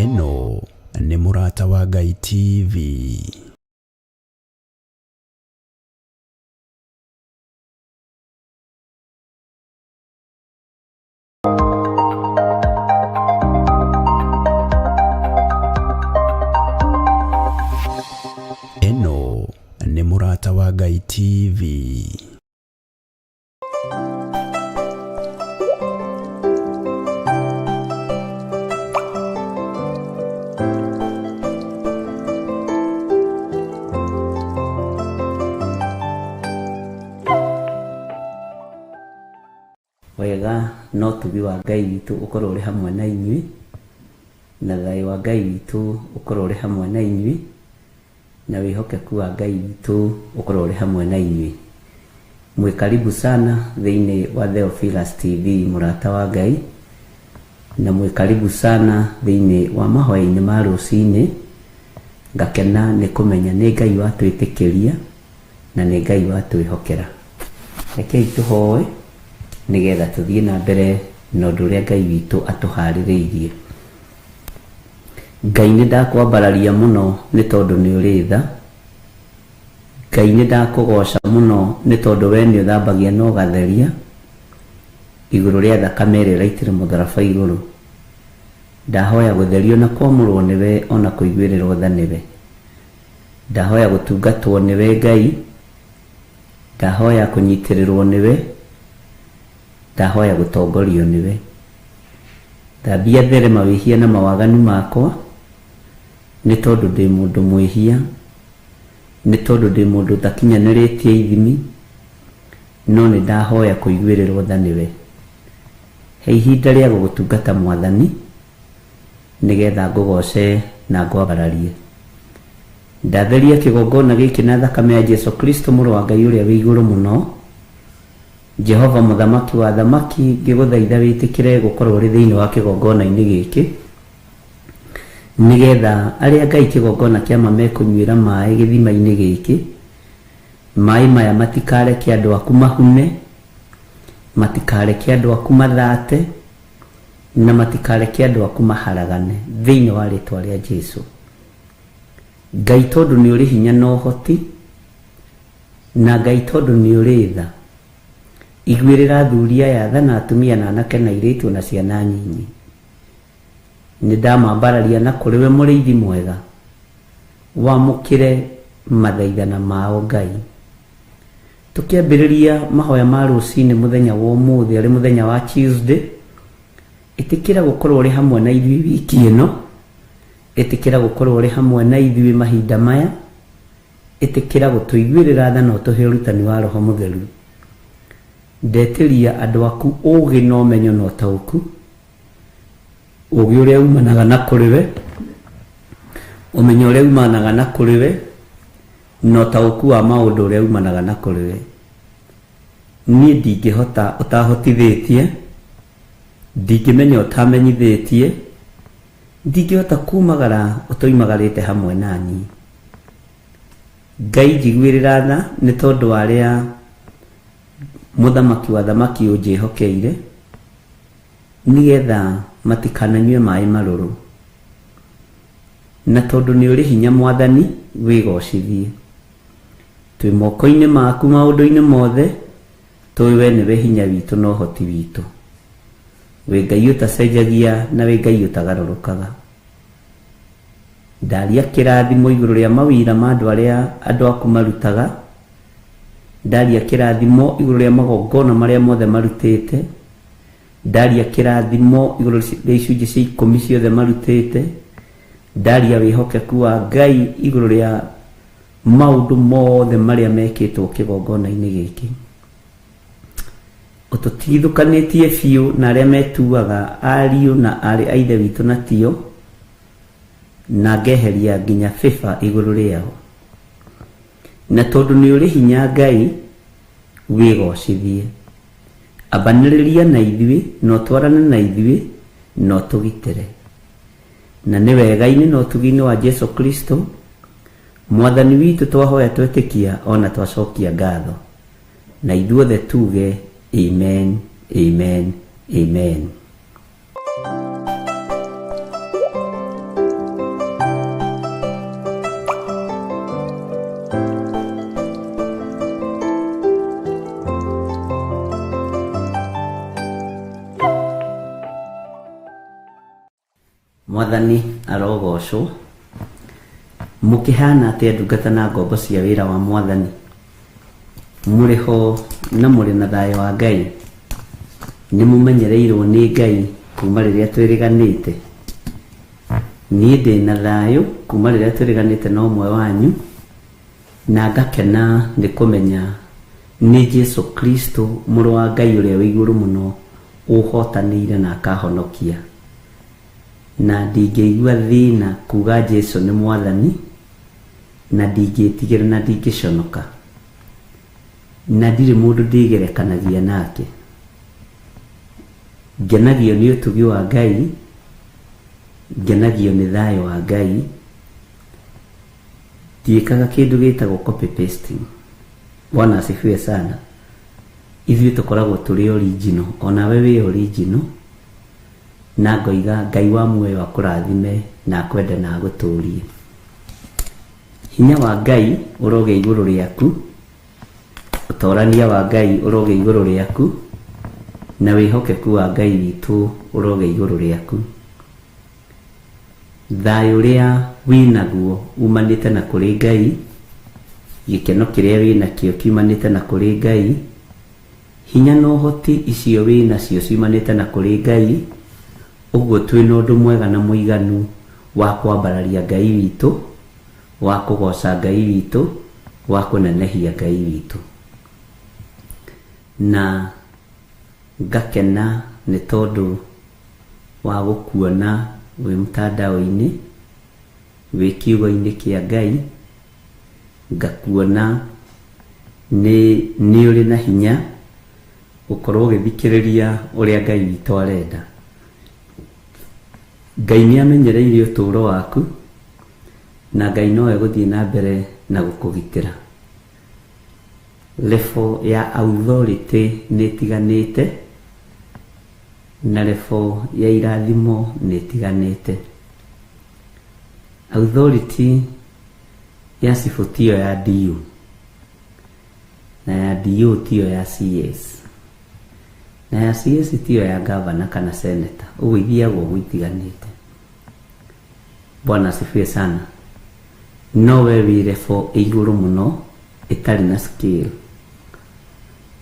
Eno nĩ Mũrata wa Ngai TV. Eno nĩ Mũrata wa Ngai TV. Wega no tugi wa Ngai witũ ũkorwo ũrĩ hamwe na inyuĩ, na thayũ wa Ngai witũ ũkorwo ũrĩ hamwe na inyuĩ, na wĩhokeku wa Ngai witũ ũkorwo ũrĩ hamwe na inyuĩ. Mwĩ karibu sana thĩinĩ wa Theophilus TV Mũrata wa Ngai, na mwĩ karibu sana thĩinĩ wa mahoya-inĩ ma rũcinĩ. Ngakena nĩ kũmenya nĩ Ngai watwĩtĩkĩria na nĩ Ngai watwĩhokera. Rekei tũhoe nigetha tuthie na mbere na ũndũ ũrĩa Ngai witũ atũharĩrĩirie. Ngai nĩ ndakwambararia mũno nĩ tondũ nĩ ũrĩ tha. Ngai nĩ ndakũgoca mũno nĩ tondũ we nĩ ũthambagia na ũgatheria igũrũ rĩa thakame ĩrĩa ĩraitĩra mũtharaba igũrũ. Ndahoya gũtherio na kwamũrwo nĩwe ona kũiguĩrĩrwo tha nĩwe. Ndahoya gũtungatwo nĩwe Ngai. Ndahoya kũnyitĩrĩrwo nĩwe. Ndahoya gũtongorio nĩwe. Thambia there mawĩhia na mawaganu makwa nĩ tondũ ndĩ mũndũ mwĩhia, nĩ tondũ ndĩ mũndũ ũtakinyanĩrĩtie ithimi, no nĩ ndahoya kũiguĩrĩrwo tha nĩwe. He ihinda rĩa gũgũtungata Mwathani nĩgetha ngũgoce na ngwambararie. Ndatheria kĩgongona gĩkĩ na thakame ya Jesu Kristo mũrũ wa Ngai ũrĩa wĩ igũrũ mũno. Jehova mũthamaki wa thamaki, ngĩgũthaitha wĩtĩkĩre gũkorwo ũrĩ thĩinĩ wa kĩgongona-inĩ gĩkĩ, nĩgetha arĩa Ngai kĩgongona kĩama mekũnyuĩra maĩ gĩthima-inĩ gĩkĩ, maĩ maya matikareke andũ aku mahune, matikareke andũ aku mathate, na matikareke andũ aku maharagane thĩinĩ wa rĩtwa rĩa Jesũ. Ngai tondũ nĩ ũrĩ hinya na ũhoti, na Ngai tondũ nĩ ũrĩ tha, iguĩrĩra athuri aya tha na atumia na anake na airĩtu na ciana nyinyi. Nĩ ndamambararia na kũrĩ we mũrĩithi mwega, wamũkĩre mathaithana mao Ngai. Tũkĩambĩrĩria mahoya ma rũcinĩ mũthenya wa ũmũthĩ arĩ mũthenya wa Tuesday, ĩtĩkĩra gũkorwo ũrĩ hamwe na ithuĩ wiki ĩno, ĩtĩkĩra gũkorwo ũrĩ hamwe na ithuĩ mahinda maya, ĩtĩkĩra gũtũiguĩrĩra tha na ũtũhe ũrutani wa Roho Mũtheru. Ndetĩria andũ aku ũũgĩ na ũmenyo na ũtaũku, ũũgĩ ũrĩa umanaga na kũrĩ we, ũmenyo ũrĩa umanaga na kũrĩ we, na ũtaũku wa maũndũ ũrĩa umanaga na kũrĩ we. Niĩ ndingĩhota ũtahotithĩtie, ndingĩmenya ũtamenyithĩtie, ndingĩhota kumagara ũtoimagarĩte hamwe nani. Ngai njiguĩrĩra tha nĩ tondũ warĩa mũthamaki wa thamaki ũnjĩhokeire, nĩgetha matikananyue maĩ marũrũ. Na tondũ nĩ ũrĩ hinya Mwathani, wĩgocithie. Twĩ moko-inĩ maku maũndũ-inĩ mothe, tũĩ we nĩwe hinya witũ na ũhoti witũ. Wĩ Ngai ũtacenjagia na wĩ Ngai ũtagarũrũkaga. Ndaria kĩrathimo igũrũ rĩa mawĩra ma andũ arĩa andũ aku marutaga. Ndaria kĩrathimo igũrũ rĩa magongona marĩa mothe marutĩte. Ndaria kĩrathimo igũrũ rĩa icunjĩ cia 10 ciothe marutĩte. Ndaria wĩhokeku wa Ngai igũrũ rĩa maũndũ mothe marĩa mekĩtwo kĩgongona-inĩ gĩkĩ. Ũtũtigithũkanĩtie biũ na arĩa metuaga ariũ na arĩ a ithe witũ na tio, na ngeheria nginya bĩba igũrũ rĩao. Na tondũ nĩ ũrĩ hinya Ngai, wĩgocithie. Ambanĩrĩria na ithuĩ, na ũtwarane na ithuĩ, na ũtũgitĩre. Na nĩ wega-inĩ na ũtugi-inĩ wa Jesu Kristo, Mwathani witũ twahoya twetĩkia ona twacokia ngatho. Na ithuothe tuge amen, amen, amen. Mwathani arogocwo. Mukihana atia ndungata na ngombo cia wira wa Mwathani? Muri ho na muri na thayo wa Ngai? Ni mumenyereirwo ni Ngai kuma riria twiriganite? Ni ndina thayo kuma riria twiriganite na umwe wanyu, na ngakena ni kumenya ni Jesu Kristo muru wa Ngai uria wi iguru muno uhotanire na akahonokia. Na ndingĩigua thĩna kuga Jesu nĩ Mwathani, na ndingĩtigĩra na ndingĩconoka, na ndirĩ mũndũ ndĩgerekanagia nake. Ngenagio nĩ ũtugi wa Ngai, ngenagio nĩ thayũ wa Ngai. Ndiĩkaga kĩndũ gĩtagwo copy pasting. Bwana asifiwe sana. Ithuĩ tũkoragwo tũrĩ original, onawe wĩ original, na ngoiga Ngai wa muoyo akũrathime na akwende na agũtũrie. Hinya wa Ngai ũroge igũrũ rĩaku, ũtorania wa Ngai ũroge igũrũ rĩaku, na wĩhokeku wa Ngai witũ ũroge igũrũ rĩaku. Thayũ ũrĩa wĩnaguo umanĩte na kũrĩ Ngai, gĩkeno kĩrĩa wĩnakĩo kiumanĩte na kũrĩ Ngai, hinya na ũhoti icio wĩnacio ciumanĩte na kũrĩ Ngai. Ũguo twĩna ũndũ mwega na mũiganu wa kwambararia Ngai witũ, wa kũgoca Ngai witũ, wa kũnenehia Ngai witũ. Na ngakena nĩ tondũ wa gũkuona wĩ mtandao-inĩ, wĩ kiugo-inĩ kĩa Ngai, ngakuona nĩ ũrĩ na hinya gũkorwo ũgĩthikĩrĩria ũrĩa Ngai witũ arenda. Ngai nĩ amenyereire ũtũũro waku, na Ngai nowe gũthiĩ na mbere na gũkũgitĩra. Level ya authority nĩ ĩtiganĩte, na level ya irathimo nĩ ĩtiganĩte. Authority ya cibũ tiyo ya DU, na ya DU tiyo ya CS, na ya CS tiyo ya governor kana senator. Ũguo ithiagwo gwĩtiganĩte. Bwana asifiwe sana. Nowe wĩ level igũrũ mũno, ĩtarĩ na skill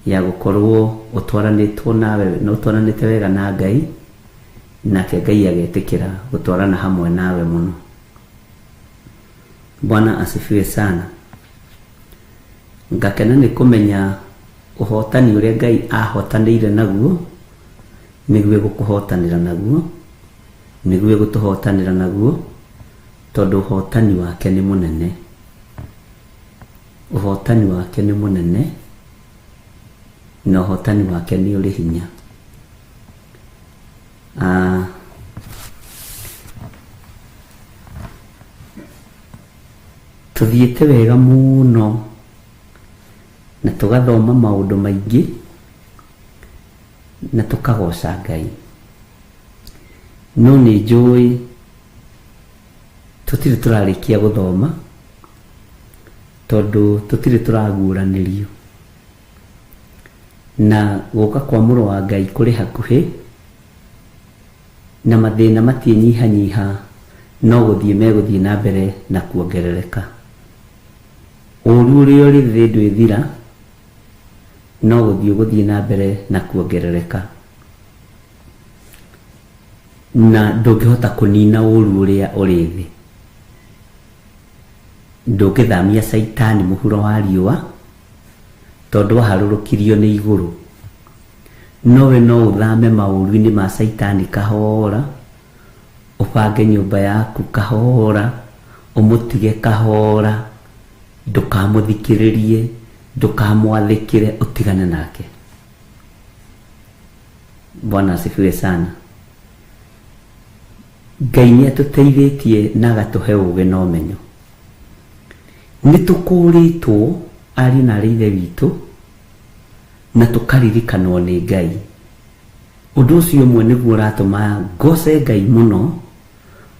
ya gũkorwo ũtwaranĩtwo nawe na ũtwaranĩte wega na Ngai, nake Ngai agetĩkĩra gũtwarana hamwe nawe mũno. Bwana asifiwe sana. Ngakena nĩ kũmenya ũhotani ũrĩa Ngai ahotanĩire naguo, nĩguo gũkũhotanĩra naguo, nĩguo gũtũhotanĩra naguo, tondũ ũhotani wake nĩ mũnene. Ũhotani wake nĩ mũnene, na ũhotani wake nĩ ũrĩ hinya. Tũthiĩte wega mũno na tũgathoma maũndũ maingĩ na tũkagoca Ngai. No nĩ njũĩ tũtirĩ tũrarĩkia gũthoma, tondũ tũtirĩ tũraguũranĩrio, na gũka kwa mũrũ wa Ngai kũrĩ hakuhĩ, na mathĩna matiĩnyihanyiha, no gũthiĩ megũthiĩ na mbere na kuongerereka. Ũũru ũrĩa ũrĩ thĩ ndwĩthira, no gũthiĩ na mbere na kuongerereka. Na ndũngĩhota kũnina ũũru ũrĩa ũrĩ thĩ. Ndũngĩthamia Saitani mũhuro wa riũa, tondũ waharũrũkirio nĩ igũrũ. Nowe no ũthame maũru-inĩ ma Saitani kahora, ũbange nyũmba yaku kahora, ũmũtige kahora, ndũkamũthikĩrĩrie, ndũkamwathĩkĩre, ũtigane nake. Bwana asifiwe sana. Ngai nĩ atũteithĩtie na agatũhe ũũgĩ na ũmenyo. Nĩ tũkũrĩtwo ariũ na aarĩ a Ithe witũ, na tũkaririkanwo nĩ Ngai. Ũndũ ũcio ũmwe nĩguo ũratũma ngoce Ngai mũno,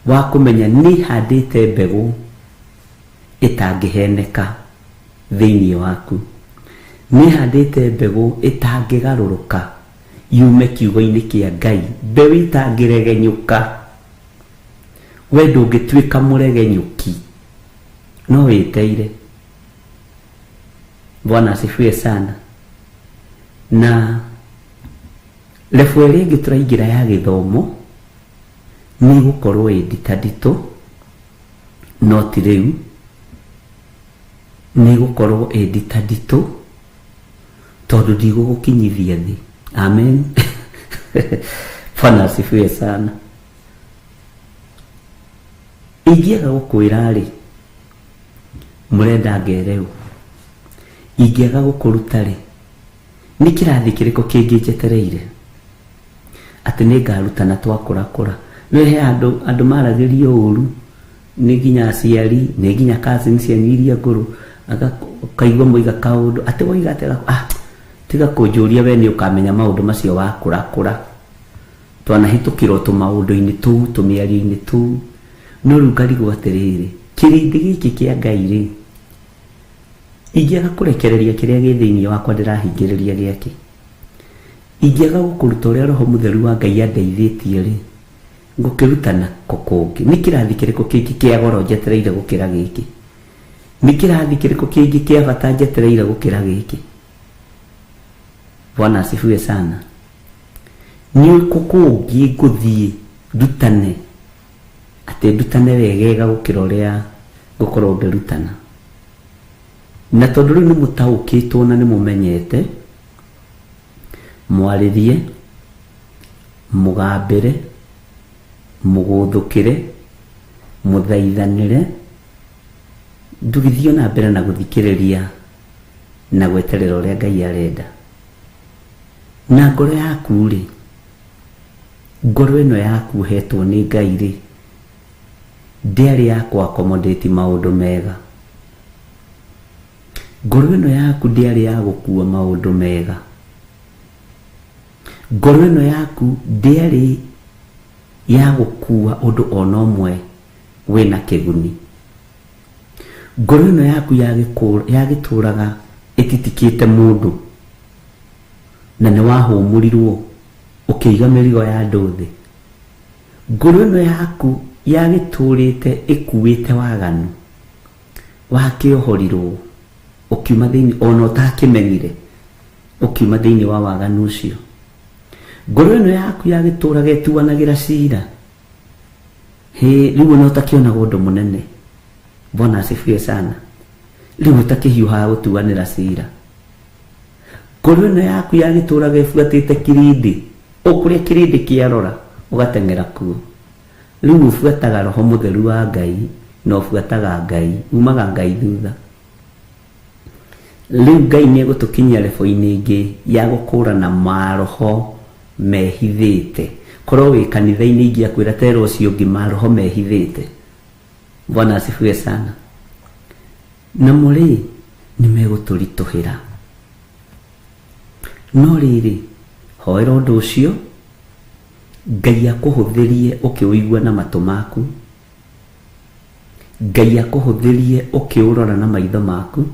wa kũmenya nĩ handĩte mbegũ ĩtangĩheneka thĩinĩ waku. Nĩ handĩte mbegũ we ndũngĩtuĩka mũregenyũki, no wĩteire. Bwana asifiwe sana. Na level ĩrĩa ĩngĩ tũraingĩra ya gĩthomo nĩ gũkorwo nditũ, no ti rĩu, nĩ gũkorwo nditũ tondũ ndigũgũkinyithia thĩ. Amen. Bwana asifiwe sana. Ingĩaga gũkwĩra rĩ, mũrenda ngereu, ingĩaga gũkũruta rĩ, nĩ kĩrathi kĩrĩkũ kĩngĩ njetereire atĩ nĩ ngarutana twakũrakũra? No he andũ maragĩrio ũru, nĩ nginya aciari, nĩ nginya cousin cianyu iria ngũrũ, akaigua moiga kaũndũ atĩ woiga atĩ tiga kũnjũria we nĩ ũkamenya maũndũ macio wakũrakũra. Twanahĩtũkĩra tũmaũndũ-inĩ tũu, tũmĩario-inĩ tũu. No rĩu ngarigwo atĩrĩrĩ, kĩrĩndĩ gĩkĩ kĩa Ngai rĩ, ingĩaga kũrekereria kĩrĩa gĩ thĩinĩ wakwa ndĩrahingĩrĩria gĩake, ingĩaga gũkũruta ũrĩa Roho Mũtheru wa Ngai andeithĩtie rĩ, ngũkĩrutana kũngĩ? Nĩ kĩrathi kĩrĩkũ kĩngĩ kĩa goro njetereire gũkĩra gĩkĩ? Nĩ kĩrathi kĩrĩkũ kĩngĩ kĩa bata njetereire gũkĩra gĩkĩ? Bwana asifiwe sana. Nĩ kũngĩ ngũthiĩ ndutane, atĩ ndutane wegega gũkĩra ũrĩa ngũkorwo ngĩrutana? Na tondũ rĩu nĩ mũtaũkĩtwo na nĩ mũmenyete, mwarĩrie, mũgambĩre, mũgũthũkĩre, mũthaithanĩre, ndugithio na mbere na gũthikĩrĩria na gweterera ũrĩa Ngai arenda. Na ngoro yaku rĩ, ngoro ĩno yaku hetwo nĩ Ngai rĩ, ndĩarĩ ya kũ-accommodate maũndũ mega. Ngoro ĩno yaku ndĩarĩ ya gũkua maũndũ mega. Ngoro ĩno yaku ndĩarĩ ya gũkua ũndũ ona ũmwe wĩna kĩguni. Ngoro ĩno yaku yagĩtũraga ĩtitikĩte mũndũ, na nĩ wahũmũrirwo ũkĩiga mĩrigo ya andũ thĩ. Ngoro ĩno yaku yagĩtũrĩte ĩkuĩte waganu, wakĩohorirwo ũkiuma thĩinĩ, ona ũtakĩmenyire ũkiuma thĩinĩ wa waganu ũcio. Ngoro ĩno yaku yagĩtũraga ĩtuanagĩra cira, rĩu ona ũtakĩonaga ũndũ mũnene. Bwana asifiwe sana. Rĩu ũtakĩhiũhaga gũtuanĩra cira. Ngoro ĩno yaku yagĩtũraga ĩbuatĩte kĩrĩndĩ, kũrĩa kĩrĩndĩ kĩarora ũgateng'era kuo. Rĩu ũbuataga Roho Mũtheru wa Ngai na ũbuataga Ngai, umaga Ngai thutha. Rĩu Ngai nĩ egũtũkinyia level-inĩ ĩngĩ ya gũkũrana maroho mehithĩte. Korwo wĩ kanitha-inĩ ingĩakwĩra tera ũcio ũngĩ maroho mehithĩte. Bwana asifiwe sana. Na mũrĩ nĩ megũtũritũhĩra. No rĩrĩ, hoera ũndũ ũcio, Ngai akũhũthĩrie ũkĩũigua na matũ maku, Ngai akũhũthĩrie ũkĩũrora na maitho maku,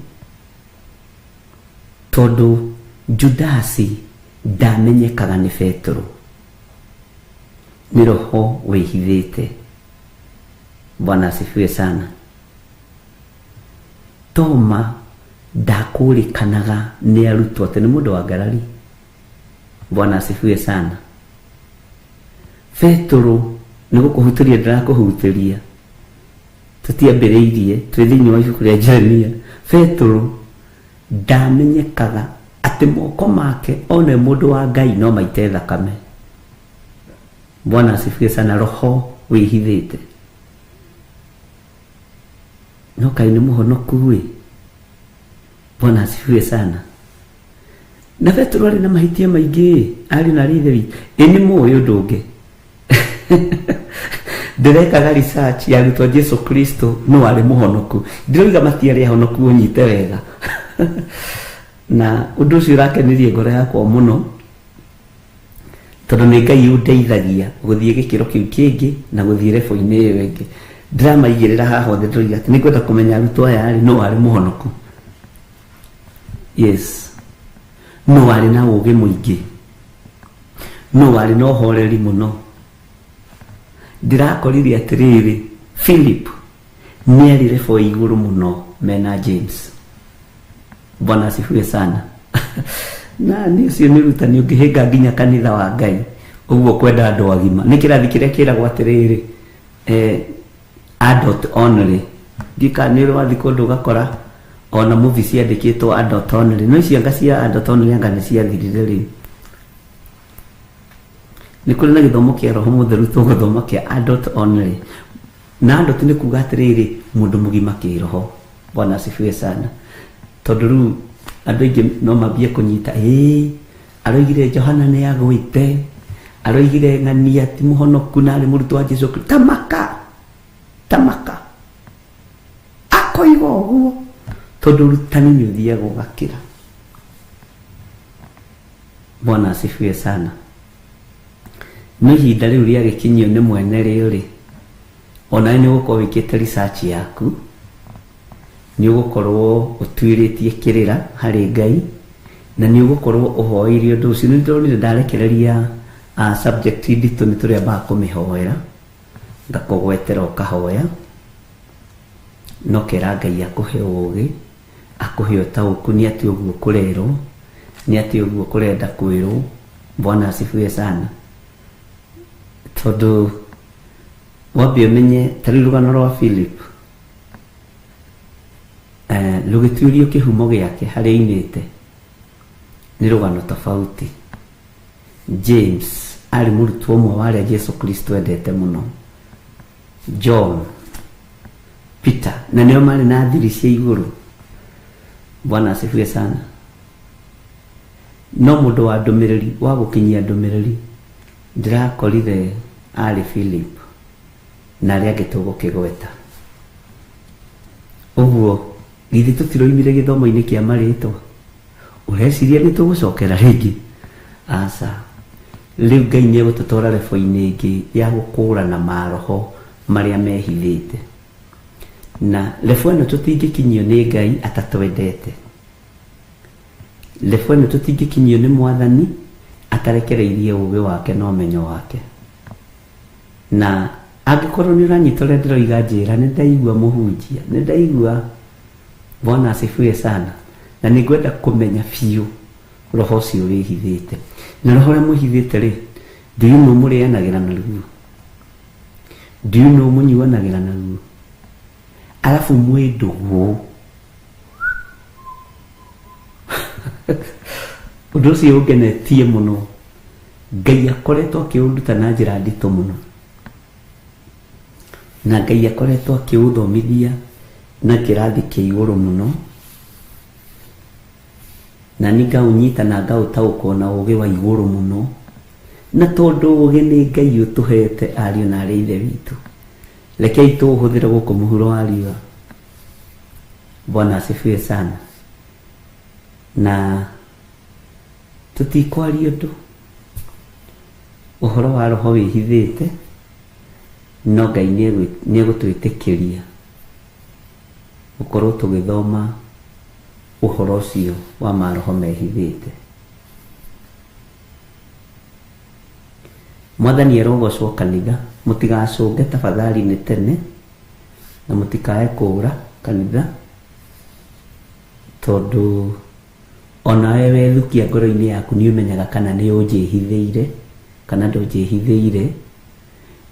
tondũ Judasi ndamenyekaga nĩ Petero, nĩ roho wĩhithĩte. Bwana asifiwe sana. Toma ndakũrĩkanaga nĩ arutwo atĩ nĩ mũndũ wa ngarari. Bwana asifiwe sana. Petero nĩ gũkũhutĩria ndĩrakũhutĩria, tũtiambĩrĩirie twĩ thĩinĩ wa ibuku rĩa Jeremia. Petero ndamenyekaga atĩ moko make ona mũndũ wa Ngai no maite thakame. Bwana asifiwe sana. Roho wĩhithĩte. No Kaĩ nĩ mũhonoku ĩ. Bwana asifiwe sana. Na Petero arĩ na mahĩtia maingĩ, arĩ na rĩtheri. Nĩ mũĩ ũndũ ũngĩ. Ndĩrekaga research ya arutwo Jesu Kristo no arĩ mũhonoku. Ndĩroiga matiarĩ ahonoku ũnyite wega. Na ũndũ ũcio ũrakenirie ngoro yakwa mũno, tondũ nĩ Ngai ũndeithagia gũthiĩ gĩkĩro kĩu kĩngĩ na gũthiĩ level-inĩ ĩyo ĩngĩ. Ndĩramaigĩrĩra haha othe ndĩroiga atĩ nĩngwenda kũmenya arutwo aya arĩ no arĩ mũhonoku. Yes. No arĩ na ũũgĩ mũingĩ. No arĩ na ũhoreri mũno. Ndĩrakoririe atĩrĩrĩ, Philip nĩ arĩ level igũrũ mũno mena James. Bwana asifiwe sana. Na nĩ ũcio nĩ rutani ũngĩhĩnga nginya kanitha wa Ngai ũguo kwenda andũ agima. Nĩ kĩrathi kĩrĩa kĩragwo atĩrĩrĩ adult only. Ndika nĩ rwathi kũndũ ũgakora ona movie ciandĩkĩtwo adult only. No icio anga cia adult only anga nĩ ciathirire rĩ. Nĩ kũrĩ na gĩthomo kĩa Roho Mũtheru tũgũthoma kĩa adult only. Na adult nĩ kuga atĩrĩrĩ mũndũ mũgima kĩroho. Bwana asifiwe sana. Tondũ rĩu andũ aingĩ no mambie kũnyita aroigire Johana nĩ agwĩte, aroigire ng'ania ti mũhonoku na arĩ mũrutwo wa Jesũ Kristo. Tamaka akoiga ũguo tondũ rutani nĩ ũthiaga ũgakĩra. Bwana asifiwe sana. No ihinda rĩu rĩagĩkinyio nĩ mwene rĩo-rĩ, ona nĩ ũgũkorwo wĩkĩte research yaku, nĩ ũgũkorwo ũtuĩrĩtie kĩrĩra harĩ Ngai, na nĩ ũgũkorwo ũhoeire ũndũ ũcio. Nĩ ndĩronire ndarekereria subject nditũ nĩ tũrĩambaga kũmĩhoera, ngakũgwetera ũkahoya, no kera Ngai akũhe ũũgĩ, akũhe ũtaũku nĩ atĩ ũguo kũrerwo, nĩ atĩ ũguo kũrenda kwĩrwo. Bwana asifiwe sana. Tondũ wambie ũmenye tarĩ rũgano rwa Philip rũgĩtuĩrio kĩhumo gĩake harĩa ainĩte nĩ rũgano tofauti. James arĩ mũrutwo ũmwe wa arĩa Jesũ Kristo endete mũno. John, Peter, na nĩo marĩ na thiri cia igũrũ. Bwana asifiwe sana. No mũndũ wa ndũmĩrĩri wa gũkinyia ndũmĩrĩri ndĩrakorire arĩ Philip na arĩa angĩ tũgũkĩgweta. Ũguo githĩ tũtiroimire gĩthomo-inĩ kĩa marĩtwa, ũreciria nĩ tũgũcokera rĩngĩ? Aca, rĩu Ngai nĩ egũtũtwara level-inĩ ĩngĩ ya gũkũrana maroho marĩa mehithĩte. Na level ĩno tũtingĩkinyio nĩ Ngai atatwendete. Level ĩno tũtingĩkinyio nĩ Mwathani atarekereirie ũũgĩ wake na ũmenyo wake. Na angĩkorwo nĩ ũranyita ũrĩa ndĩroiga njĩra, nĩ ndaigua mũhunjia, nĩ ndaigua. Bwana asifiwe sana. Na nĩ ngwenda kũmenya biũ roho ũcio wĩhithĩte. Na roho ũrĩa mwĩhithĩte rĩ, do you know mũrĩanagĩra naruo? Do you know mũnyuanagĩra naruo? Alafu mwĩ ndũguo. Ũndũ ũcio ũngenetie mũno. Ngai akoretwo akĩũruta na njĩra nditũ mũno. Na Ngai akoretwo akĩũthomithia na kĩrathi kĩa igũrũ mũno. Na nĩ ngaũnyita na ngaũtaũkwo na ũũgĩ wa igũrũ mũno. Na tondũ ũũgĩ nĩ Ngai ũtũhete ariũ na arĩ ithe witũ, rekei tũũhũthĩre gũkũ mũhuro wa riũa. Bwana asifiwe sana. Na tũtikwaria ũndũ ũhoro wa roho wĩhithĩte, no Ngai nĩ egũtwĩtĩkĩria gũkorwo tũgĩthoma ũhoro ũcio wa maroho mehithĩte. Mwathani erogocwo kanitha, mũtigacũnge tafadhali nĩ tene, na mũtikae kũũra kanitha, tondũ ona wewe thukia ngoro-inĩ yaku nĩ ũmenyaga kana nĩ ũnjĩhithĩire kana ndũnjĩhithĩire.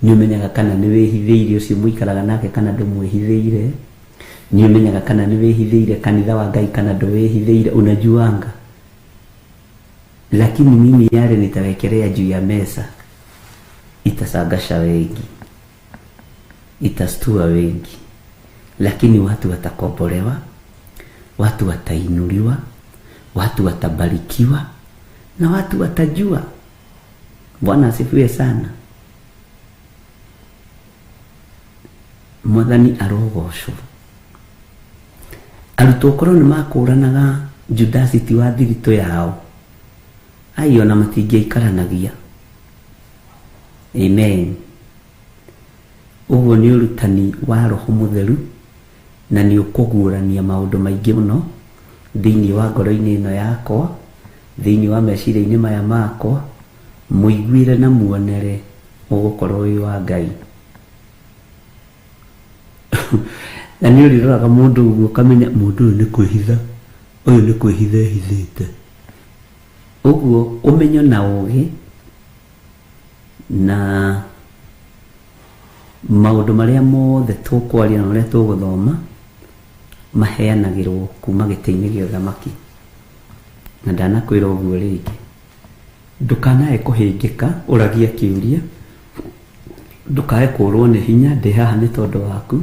Nĩ ũmenyaga kana nĩ wĩhithĩire ũcio mũikaraga nake kana ndũmwĩhithĩire. Nĩ ũmenyaga kana nĩ wĩhithĩire kanitha wa Ngai kana ndũwĩhithĩire. Unajuanga, lakini mimi yale nitawekelea juu ya meza itasangasha wengi, itastua wengi, lakini watu watakombolewa, watu watainuliwa, watu watabarikiwa na watu watajua. Bwana asifiwe sana. Mwathani arogocwo. Arutwo korwo nĩ makũranaga Judasi ti wa thiritũ yao, ai ona matingĩikaranagia. Amen. Ũguo nĩ ũrutani wa Roho Mũtheru, na nĩ ũkũguũrania maũndũ maingĩ mũno thĩinĩ wa ngoro-inĩ ĩno yakwa, thĩinĩ wa meciria-inĩ maya makwa. Mũiguire na muonere ũgũkorwo wĩ wa Ngai. na nĩ ũrĩroraga mũndũ ũguo ũkamenya mũndũ ũyũ nĩ kwĩhitha, ũyũ nĩ kwĩhitha ehithĩte. Ũguo ũmenyo na ũgĩ na maũndũ marĩa mothe tũkwaria na marĩa tũgũthoma maheanagĩrwo kuma gĩtĩ-inĩ gĩa ũthamaki. Na ndanakwĩra ũguo rĩngĩ, ndũkanae kũhĩngĩka ũragia kĩũria, ndũkae kũrwo nĩ hinya ndĩ haha nĩ tondũ waku,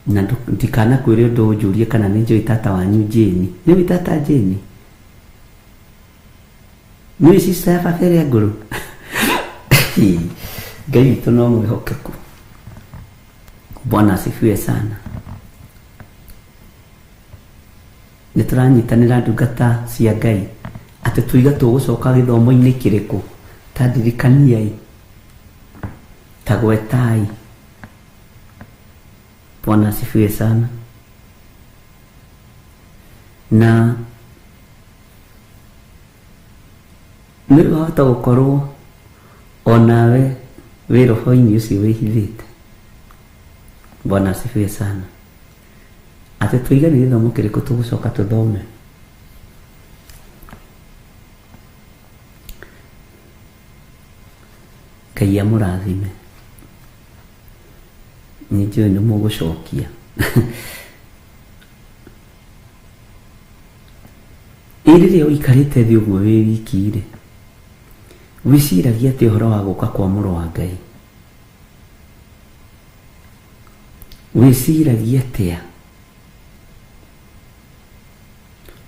na ndikanakwĩre ũndũ ũnjũrie kana nĩ njũĩ tata wanyu Jane. Nĩ ũĩ tata Jane? Nĩ ũĩ sister ya baba ĩrĩa ngũrũ? Ngai witũ no mwĩhokeku. Bwana asifiwe sana. Nĩ tũranyitanĩra ndungata cia Ngai atĩ tũiga tũgũcoka gĩthomo-inĩ kĩrĩkũ? Ta ndirikaniai, ta gwetai. Bwana asifiwe sana. Na nĩ wahota gũkorwo onawe wĩ roho-inĩ ũcio wĩhithĩte. Bwana asifiwe sana. Atĩ tũiga nĩ gĩthomo kĩrĩkũ tũgũcoka tũthome? Ngai amũrathime. Nĩ njũĩ nĩ mũgũcokia. Rĩrĩa ũikarĩte thĩ ũguo wĩ wiki-rĩ, wĩciragia atĩ ũhoro wa gũka kwa Mũrũ wa Ngai? Wĩciragia atĩa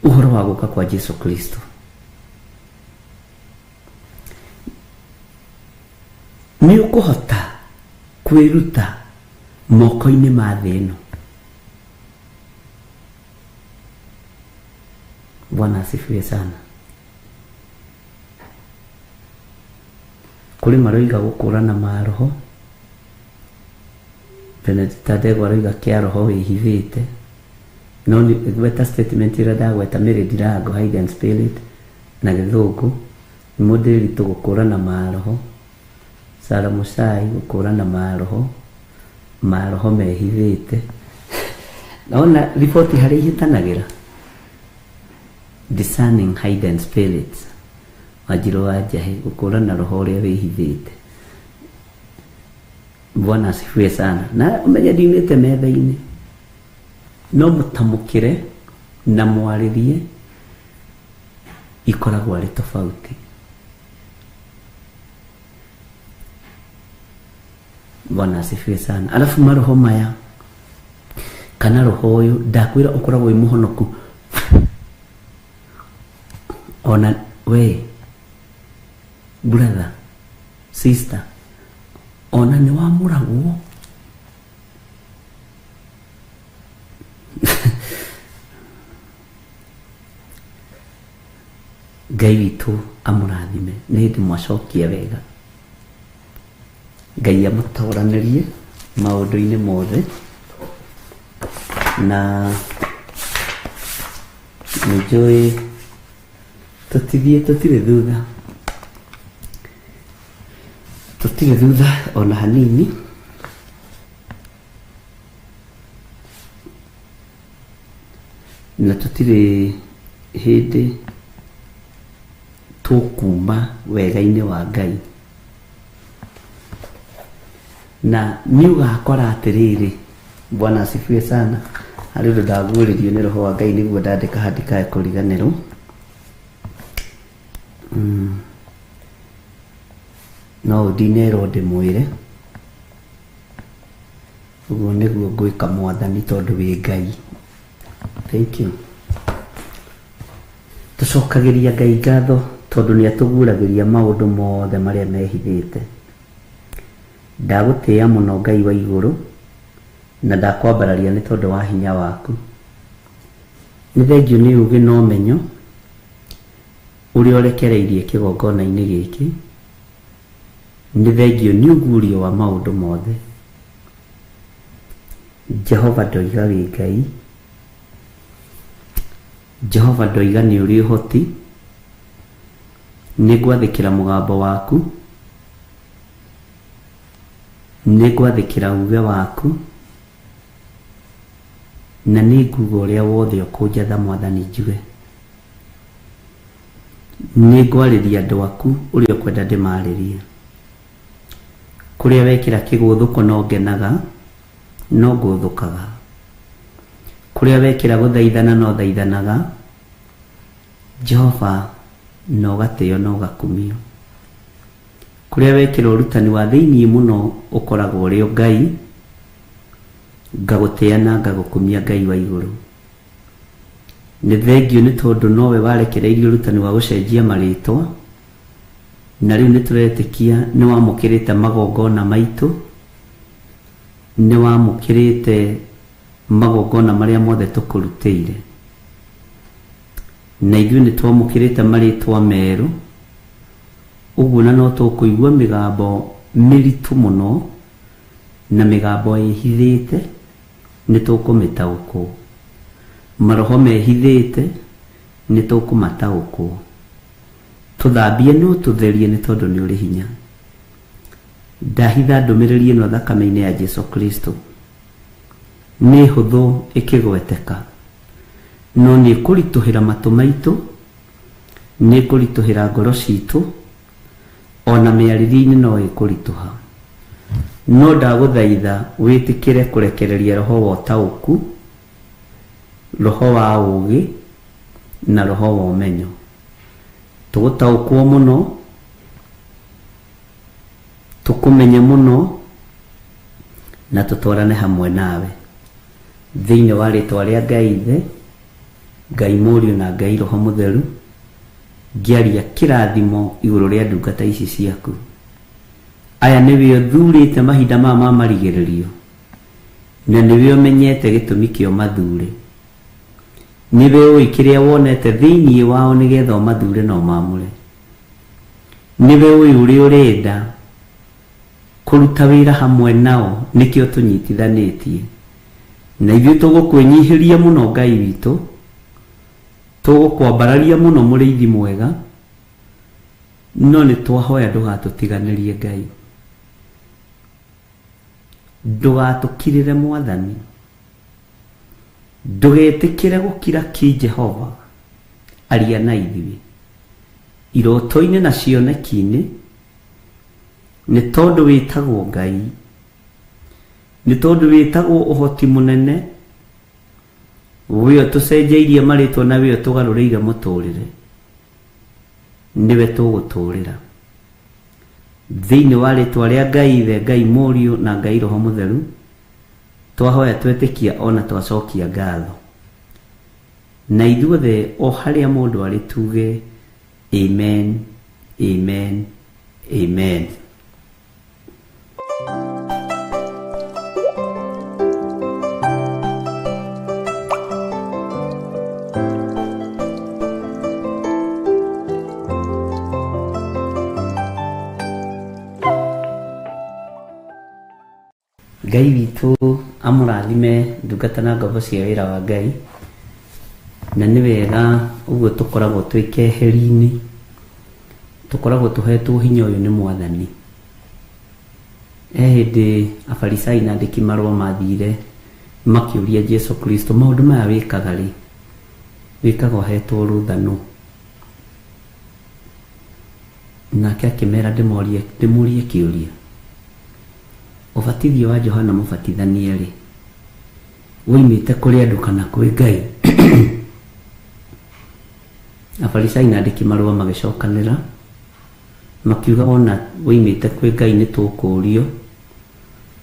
ũhoro wa gũka kwa Jesu Kristo? Nĩ ũkũhota kwĩruta moko-inĩ ma thĩ ĩno? Bwana asifiwe sana. Kũrĩ maroiga gũkũrana maroho, Benedicta Ndegwa aroiga kĩa roho wĩhithĩte, no gweta statement ĩrĩa ndagweta Mary Ndirango hidden spirit na gĩthũngũ nĩ mũndũ ũritũ gũkũrana maroho. Sarah Musai gũkũrana maroho mehithĩte. Naona riboti harĩa ihĩtanagĩra discerning hidden spirits. Wanjirũ wa Njahi gũkũrana roho ũrĩa wĩhithĩte. Bwana asifiwe sana. Na ũmenye ndiumĩte metha-inĩ, no mũtamũkĩre na mwarĩrie ikoragwo arĩ tofauti. Bwana asifiwe sana. Alafu maroho maya kana roho ũyũ ndakwĩra ũkoragwo wĩ mũhonoku. Ona we brother, sister, ona nĩ wamũragwo. Ngai witũ amũrathime. Nĩ hĩndĩ mwacokia wega. Ngai amũtoranĩrie maũndũ-inĩ mothe, na nĩnjũĩ tũtirĩ thutha, tũtirĩ thutha ona hanini. Na tũtirĩ hĩndĩ tũkuma wega-inĩ wa Ngai. Na nĩ ũgakora atĩrĩrĩ, Bwana asifiwe sana, harĩ ũndũ ndaguũrĩrio nĩ roho wa Ngai nĩguo ndandĩka handikae kũriganĩrwo. No ndinerwo ndĩmwĩre, ũguo nĩguo ngwĩka Mwathani tondũ wĩ Ngai. Thank you. Tũcokagĩria Ngai ngatho tondũ nĩ atũguũragĩria maũndũ mothe marĩa mehithĩte. Ndagũtĩĩa mũno Ngai wa igũrũ, na ndakwambararia nĩ tondũ wa hinya waku. Nĩ thengio nĩ ũũgĩ na ũmenyo ũrĩa ũrekereirie kĩgongona-inĩ gĩkĩ. Nĩ thengio nĩ ũguũrio wa maũndũ mothe. Jehova ndoiga wĩ Ngai, Jehova ndoiga nĩ ũrĩ ũhoti. Nĩ ngwathĩkĩra mũgambo waku, nĩngwathĩkĩra uge waku na nĩnguga ũrĩa wothe ũkũnjatha Mwathani njuge. Nĩngwarĩria andũ aku ũrĩa ũkwenda ndĩmarĩrie. Kũrĩa wekĩra kĩgũthũko no ngenaga, no ngũthũkaga. Kũrĩa wekĩra gũthaithana no thaithanaga, Jehova no gatĩo no gakumio. Kũrĩa wekĩra ũrutani wa thĩinĩ mũno ũkoragwo ũrĩ o Ngai, ngagũtĩa na ngagũkumia Ngai wa igũrũ. Nĩ thengio nĩ tondũ nowe warekereirie ũrutani wa gũcenjia marĩtwa, na rĩu nĩtũretĩkia nĩ wamũkĩrĩte magongona maitũ, nĩ wamũkĩrĩte magongona marĩa mothe tũkũrutĩire, na ithuĩ nĩ twamũkĩrĩte marĩtwa merũ. Ũguo na no tũkũigua mĩgambo mĩritũ mũno na mĩgambo ĩhithĩte, nĩ tũkũmĩtaũkwo. Maroho mehithĩte nĩ tũkũmataũkwo. Tũthambie no tũtherie nĩ tondũ nĩ ũrĩ hinya. Ndahitha ndũmĩrĩri ĩno thakame-inĩ ya Jesu Kristo. Nĩ hũthũ ĩkĩgweteka, no nĩ kũritũhĩra matũ maitũ, nĩ kũritũhĩra ngoro citũ, ona mĩarĩrie-inĩ no ĩkũritũha. No ndagũthaitha wĩtĩkĩre kũrekereria roho wa ũtaũku, roho wa ũũgĩ na roho wa ũmenyo. Tũgũtaũkwo mũno, tũkũmenye mũno, na tũtwarane hamwe nawe thĩinĩ wa rĩtwa rĩa Ngai Ithe, Ngai Mũriũ na Ngai Roho Mũtheru, ngĩaria kĩrathimo igũrũ rĩa ndungata ici ciaku. Aya nĩwe ũthurĩte mahinda maya ma marigĩrĩrio, na nĩwe ũmenyete gĩtũmi kĩo mathure. Nĩwe ũĩ kĩrĩa wonete thĩinĩ wao nĩgetha ũmathure na ũmamũre. Nĩwe ũĩ ũrĩa ũrenda kũruta wĩra hamwe nao, nĩkĩo tũnyitithanĩtie. Na ithuĩ tũgũkwĩnyihĩria mũno Ngai witũ, tũgũkwambararia mũno mũrĩithi mwega, no nĩ twahoya ndũgatũtiganĩrie Ngai. Ndũgatũkirĩre Mwathani, ndũgetĩkĩre gũkira ki Jehova. Aria na ithuĩ iroto-inĩ na cioneki-inĩ, nĩ tondũ wĩtagwo Ngai, nĩ tondũ wĩtagwo ũhoti mũnene, wĩo tũcenjeirie marĩtwa na wĩo tũgarũrĩire mũtũrĩre. Nĩwe tũgũtũrĩra thĩinĩ wa rĩtwa rĩa Ngai Ithe, Ngai Mũriũ na Ngai Roho Mũtheru. Twahoya twetĩkia ona twacokia ngatho, na ithuothe o harĩa mũndũ arĩ tuge amen, amen, amen. Ngai witũ amũrathime ndungata na ngombo cia wĩra wa Ngai, na nĩ wega ũguo tũkoragwo twĩ keheri-inĩ, tũkoragwo tũhetwo hinya ũyũ nĩ Mwathani. Hĩndĩ Afarisai na andĩki marũa mathire makĩũria Jesu Kristo, maũndũ maya wĩkaga rĩ? Wĩkaga ũhetwo rũtha? Nake akĩmera ndĩmũrie kĩũria, ũbatithio wa Johana Mũbatithania rĩ, woimĩte kũrĩ andũ kana kwĩ Ngai? Afarisai na andĩki marũa magĩcokanĩra makiuga ona woimĩte kwĩ Ngai nĩ tũkũũrio,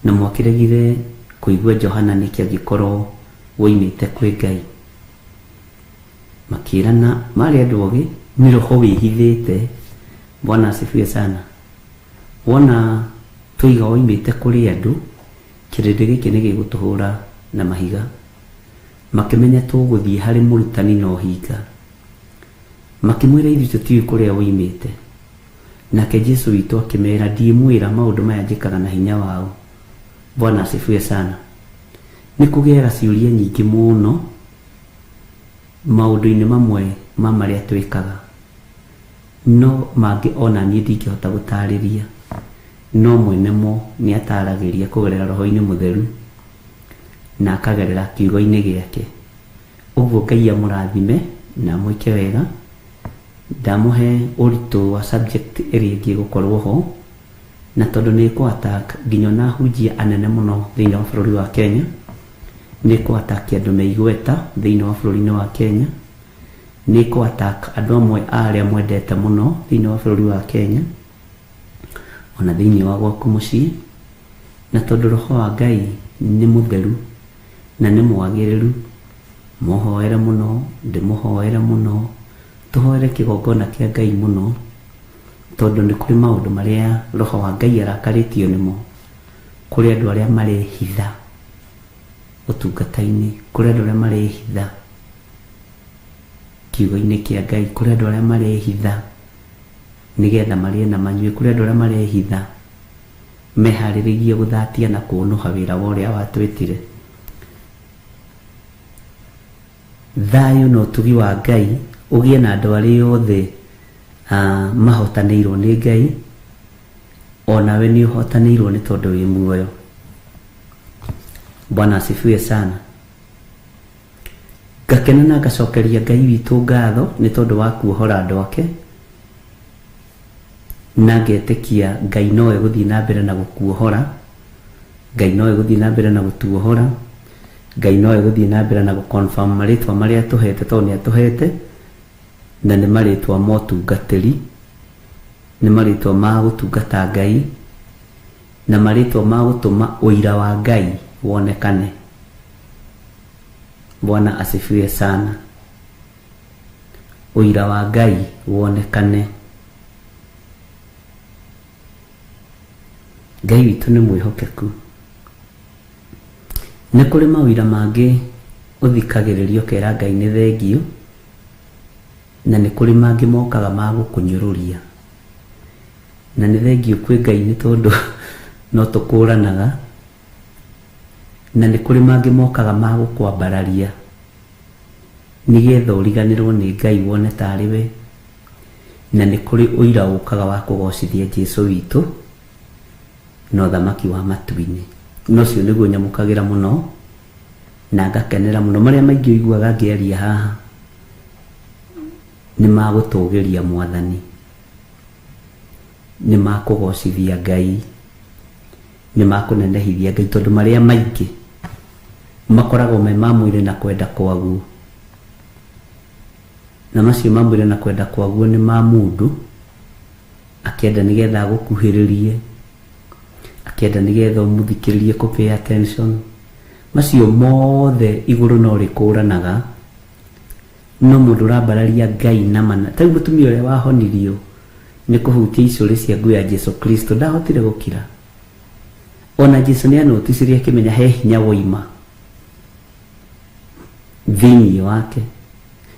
na mwakĩregire kũigua Johana nĩkĩ angĩkorwo woimĩte kwĩ Ngai. Makĩrana marĩ andũ ogĩ, nĩ roho wĩhithĩte. Bwana asifiwe sana. Wona tũiga woimĩte kũrĩ andũ, kĩrĩndĩ gĩkĩ nĩ gĩgũtũhũra na mahiga. Makĩmenya tũgũthiĩ harĩ mũrutani na ũhinga. Makĩmwĩra ithuĩ tũtiũĩ kũrĩa woimĩte. Nake Jesu witũ akĩmera, ndiĩmwĩra maũndũ maya njĩkaga na hinya wao. Bwana asifiwe sana. Nĩ kũgĩaga ciũria nyingĩ mũno maũndũ-inĩ mamwe ma marĩa twĩkaga, no mangĩ ona niĩ ndingĩhota gũtarĩria. no mwenemo ni ataragĩria kũgerera roho-inĩ mũtheru na akagerera kiugo-inĩ gĩake. Ũguo Ngai amũrathime na mwĩke wega. Ndamuhe ũritũ wa subject ĩrĩa ĩngĩ gũkorwo ho, na tondũ nĩ attack nginya na hunjia anene mũno thĩinĩ wa bũrũri wa Kenya, nĩ attack andũ me igweta thĩinĩ wa bũrũri wa Kenya, nĩ attack andũ amwe arĩa mwendete mũno thĩinĩ wa bũrũri wa Kenya, ona thĩinĩ wa gwaku mũciĩ. Na tondũ roho wa Ngai nĩ mũtheru na nĩ mwagĩrĩru, mũhoere mũno, ndĩmũhoere mũno, tũhoere kĩgongona kĩa Ngai mũno, tondũ nĩ kũrĩ maũndũ marĩa roho wa Ngai arakarĩtio nĩmo kũrĩ andũ arĩa marehitha ũtungata-inĩ, kũrĩ andũ arĩa marehitha kiugo-inĩ kĩa Ngai, kũrĩ andũ arĩa marehitha nĩgetha marĩe na manyue, kũrĩ andũ arĩa marehitha meharĩrĩirie gũthatia na kũnũha wĩra wa ũrĩa watwĩtire. Thayũ na ũtugi wa Ngai ũgĩe na andũ arĩa othe mahotanĩirwo nĩ Ngai, onawe nĩ ũhotanĩirwo nĩ tondũ wĩ muoyo. Bwana asifiwe sana. Ngakena na ngacokeria Ngai witũ ngatho nĩ tondũ wa kuohora andũ ake, na ngetĩkia Ngai nowe gũthiĩ na mbere na gũkuohora, Ngai nowe gũthiĩ na mbere na gũtuohora, Ngai nowe gũthiĩ na mbere na gũconfirm marĩtwa marĩa tũhete, tondũ nĩ atũhete, na nĩ marĩtwa ma ũtungatĩri, nĩ marĩtwa ma gũtungata Ngai, na marĩtwa ma gũtũma ũira wa Ngai wonekane. Bwana asifiwe sana. Ũira wa Ngai wonekane. Ngai witũ nĩ mwĩhokeku. Nĩ kũrĩ mawĩra mangĩ ũthikagĩrĩrio kera Ngai nĩ thengio, na nĩ kũrĩ mangĩ mokaga ma gũkũnyũrũria. Na nĩ thengio kwĩ Ngai nĩ tondũ no tũkũranaga, na nĩ kũrĩ mangĩ mokaga ma gũkwambararia nĩgetha ũriganĩrwo nĩ Ngai wone tarĩ we, na nĩ kũrĩ ũira ũkaga wa kũgocithia Jesũ witũ na ũthamaki wa matu-inĩ. No cio nĩguo nyamũkagĩra mũno na ngakenera mũno. Marĩa maingĩ ũiguaga ngĩaria haha nĩ magũtũgĩria Mwathani, nĩ makũgocithia Ngai, nĩ makũnenehithia Ngai, tondũ marĩa maingĩ makoragwo me ma mwĩrĩ na kwenda kwaguo, na macio ma mwĩrĩ na kwenda kwaguo nĩ ma mũndũ akĩenda nĩgetha agũkuhĩrĩrie, akĩenda nĩgetha ũmũthikĩrĩrie, pay attention. Macio mothe igũrũ no rĩkũranaga, no mũndũ ũrambararia Ngai na mana. Ta mũtumia ũrĩa wahonirio nĩ kũhutia icũrĩ cia nguo ya Jesũ Kristo ndahotire gũkira. Ona Jesũ nĩ anoticirie akĩmenya he hinya woima thĩinĩ wake,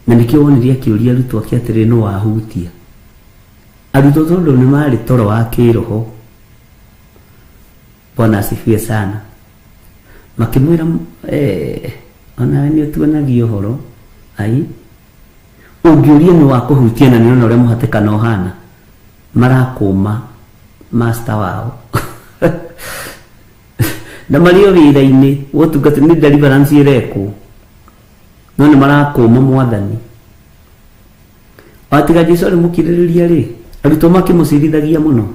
na nĩkĩo wonirie akĩũria arutwo ake atĩrĩ nũ wahutia. Arutwo tondũ nĩ marĩ toro wa kĩroho. Bwana asifiwe sana. Makĩmwĩra onawe nĩ ũtuonagia ũhoro, ai ũngĩũria nĩ wa kũhutia na nĩona ũrĩa mũhatĩkano ũhana, marakũma master wao na marĩ o wĩra-inĩ wotungata nĩ deliverance ĩrekwo, no nĩ marakũma Mwathani. Watiga Jesũ arĩ mũkirĩrĩria rĩ, arutwo makĩmũcirithagia mũno.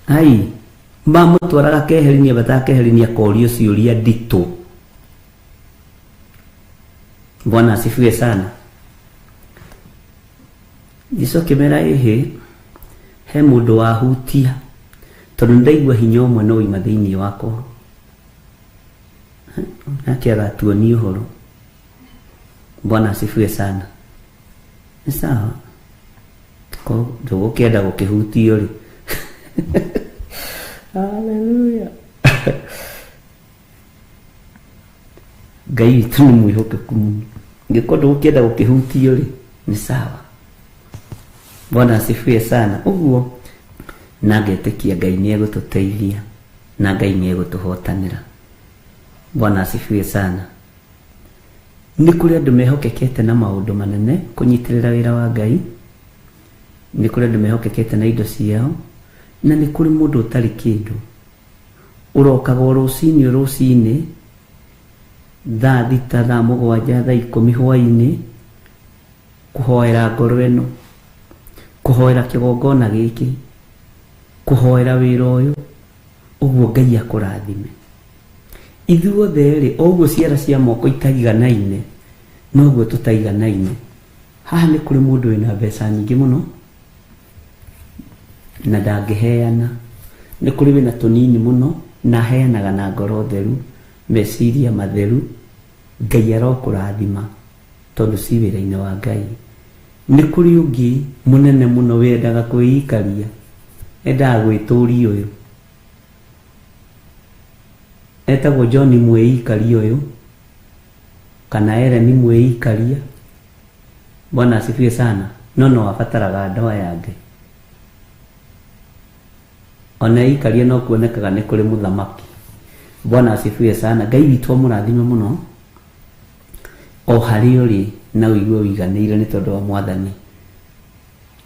Ai mamũtwaraga keherinia, batakeherinia korio ciũria nditũ. Bwana asifiwe sana. Jesũ akĩmera he mũndũ wahutia, tondũ ndaigua hinya ũmwe no ima thĩinĩ wakwa, nake agatuonia ũhoro. Bwana asifiwe sana. Nĩ sawa ko ndũgũkĩenda gũkĩhutio rĩ. Hallelujah. Ngai witũ nĩ mwĩhokeku mũno. Ngĩkorwo ndũgũkĩenda gũkĩhutio rĩ, nĩ sawa. Bwana asifiwe sana. Ũguo na ngetĩkia Ngai nĩ egũtũteithia na Ngai nĩ egũtũhotanĩra. Bwana asifiwe sana. Nĩ kũrĩ andũ mehokekete na maũndũ manene kũnyitĩrĩra wĩra wa Ngai, nĩ kũrĩ andũ mehokekete na indo ciao, na nĩ kũrĩ mũndũ ũtarĩ kĩndũ ũrokaga rũcinĩ thaa thita, thaa mũgwanja, thaa 10 hwainĩ kũhoera ngoro ĩno, kũhoera kĩgongona gĩkĩ, kũhoera wĩra ũyũ, ũguo Ngai akũrathime. Ithuothe rĩ, ũguo ciara cia moko itaiganaine noguo tutaiganaine. Haha nĩ kũrĩ mũndũ wĩna mbeca nyingĩ mũno na ndangĩheana, nĩ kũrĩ wĩna tũnini mũno na heanaga na ngoro theru, meciria matheru. Ngai arokũrathima tondũ ci wĩra-inĩ wa Ngai. Nĩ kũrĩ ũngĩ mũnene mũno wendaga kwĩikaria, endaga gwĩtũria ũyũ, etagwo John mwĩikaria ũyũ kana Ellen mwĩikaria. Bwana asifiwe sana. No abataraga ndoa ya Ngai. Ona ikaria no kuonekaga nĩ kũrĩ mũthamaki. Bwana asifiwe sana. Ngai witũ mũrathime mũno o harĩ ũrĩ na ũigue ũiganĩire nĩ tondũ wa Mwathani.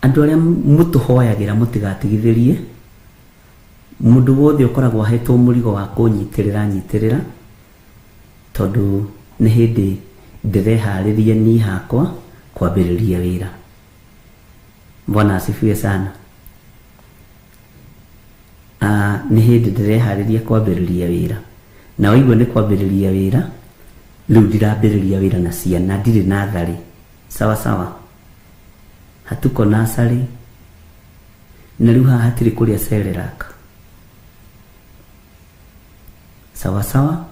Andũ arĩa mũtũhoyagĩra mũtigatigithĩrie, mũndũ wothe ũkoragwo ahetwo mũrigo wa kũnyitĩrĩra tondũ nĩ hĩndĩ ndĩreharĩria niĩ hakwa kwambĩrĩria wĩra. Bwana asifiwe sana. Nĩ hĩndĩ ndĩreharĩria kwambĩrĩria wĩra, na waigua nĩ kwambĩrĩria wĩra, rĩu ndirambĩrĩria wĩra na ciana, ndirĩ natharĩ. Sawa sawa, hatuko nasarĩ, na rĩu haha hatirĩ kũrĩa Cerelac. Sawa sawa.